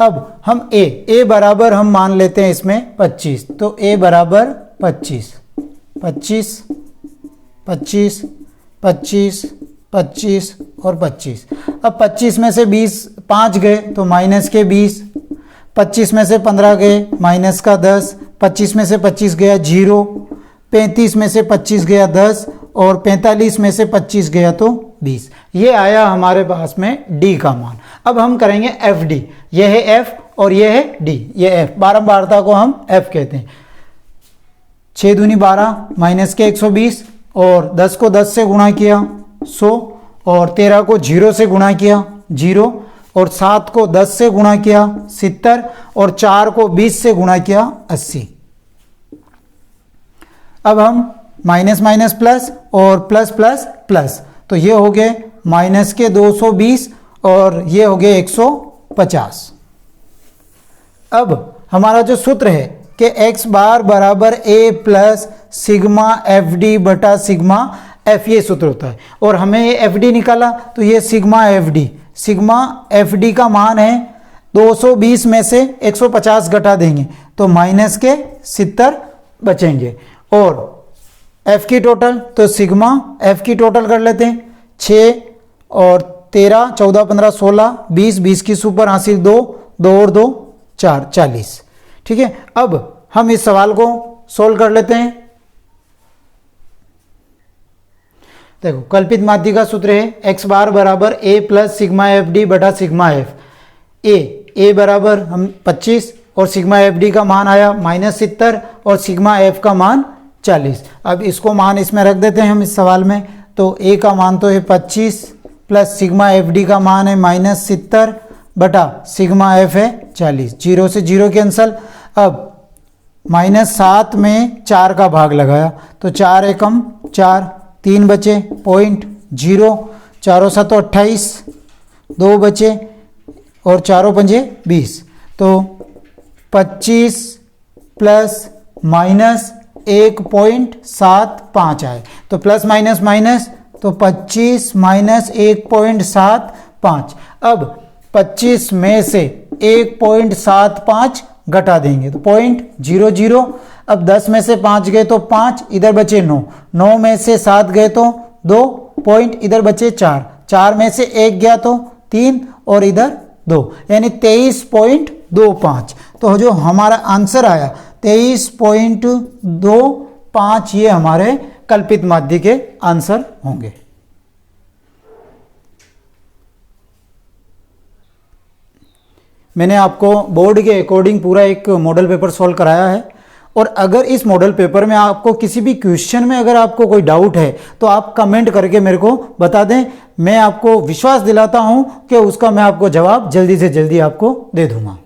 अब हम a बराबर हम मान लेते हैं इसमें 25। तो a बराबर 25, 25, 25, 25, 25 और 25। अब 25 में से 5 गए तो माइनस के 20, 25 में से 15 गए माइनस का 10, 25 में से 25 गया 0, 35 में से 25 गया 10, और 45 में से 25 गया तो 20। ये आया हमारे पास में d का मान। अब हम करेंगे FD, यह है f और यह है d, ये f, बारंबारता को हम f कहते हैं। 6 दूनी 12 माइनस के 120, और 10 को 10 से गुणा किया 100, और 13 को 0 से गुणा किया 0, और 7 को 10 से गुणा किया 70, और 4 को 20 से गुणा किया 80। अब हम माइनस माइनस प्लस और प्लस प्लस प्लस, तो ये हो गए माइनस के 220 और ये हो गए 150। अब हमारा जो सूत्र है कि x बार बराबर a plus sigma F D बटा सिग्मा एफ, ये सूत्र होता है। और हमें ये एफ डी निकाला, तो ये सिग्मा एफ डी का मान है 220 में से 150 घटा देंगे तो माइनस के 70 बचेंगे। और f की टोटल, तो सिग्मा f की टोटल कर लेते हैं, 6 और 13, 14, 15, 16, 20, 20 की सुपर हासिल 2, 2 और 2 4, 40। ठीक है, अब हम इस सवाल को सोल्व कर लेते हैं। देखो कल्पित माध्य का सूत्र है x बार बराबर a plus sigma F D बटा सिग्मा एफ। a बराबर हम 25 और सिग्मा एफ डी का मान आया -70 और सिग्मा एफ का मान 40। अब इसको मान इसमें रख देते हैं हम इस सवाल में। तो a का मान तो है 25 प्लस सिग्मा एफ डी का मान है -70 बटा सिग्मा एफ है 40। 0 से 0 कैंसल। अब -7 में 4 का भाग लगाया तो 4 एकम 4, 3 बचे, 0.0, 4 7 28, 2 बचे और 4 पंजे 20। तो 25 प्लस माइनस 1.75 आए। तो प्लस माइनस माइनस, तो 25 माइनस 1.75। अब 25 में से 1.75 घटा देंगे तो 0.00। अब 10 में से 5 गए तो 5, इधर बचे 9, 9 में से 7 गए तो 2, पॉइंट इधर बचे 4, 4 में से 1 गया तो 3 और इधर 2, यानी 23.2 23.25। तो जो हमारा आंसर आया 23.25, ये हमारे कल्पित माध्य के आंसर होंगे। मैंने आपको बोर्ड के अकॉर्डिंग पूरा एक मॉडल पेपर सॉल्व कराया है, और अगर इस मॉडल पेपर में आपको किसी भी क्वेश्चन में अगर आपको कोई डाउट है तो आप कमेंट करके मेरे को बता दें। मैं आपको विश्वास दिलाता हूं कि उसका मैं आपको जवाब जल्दी से जल्दी आपको दे दूंगा।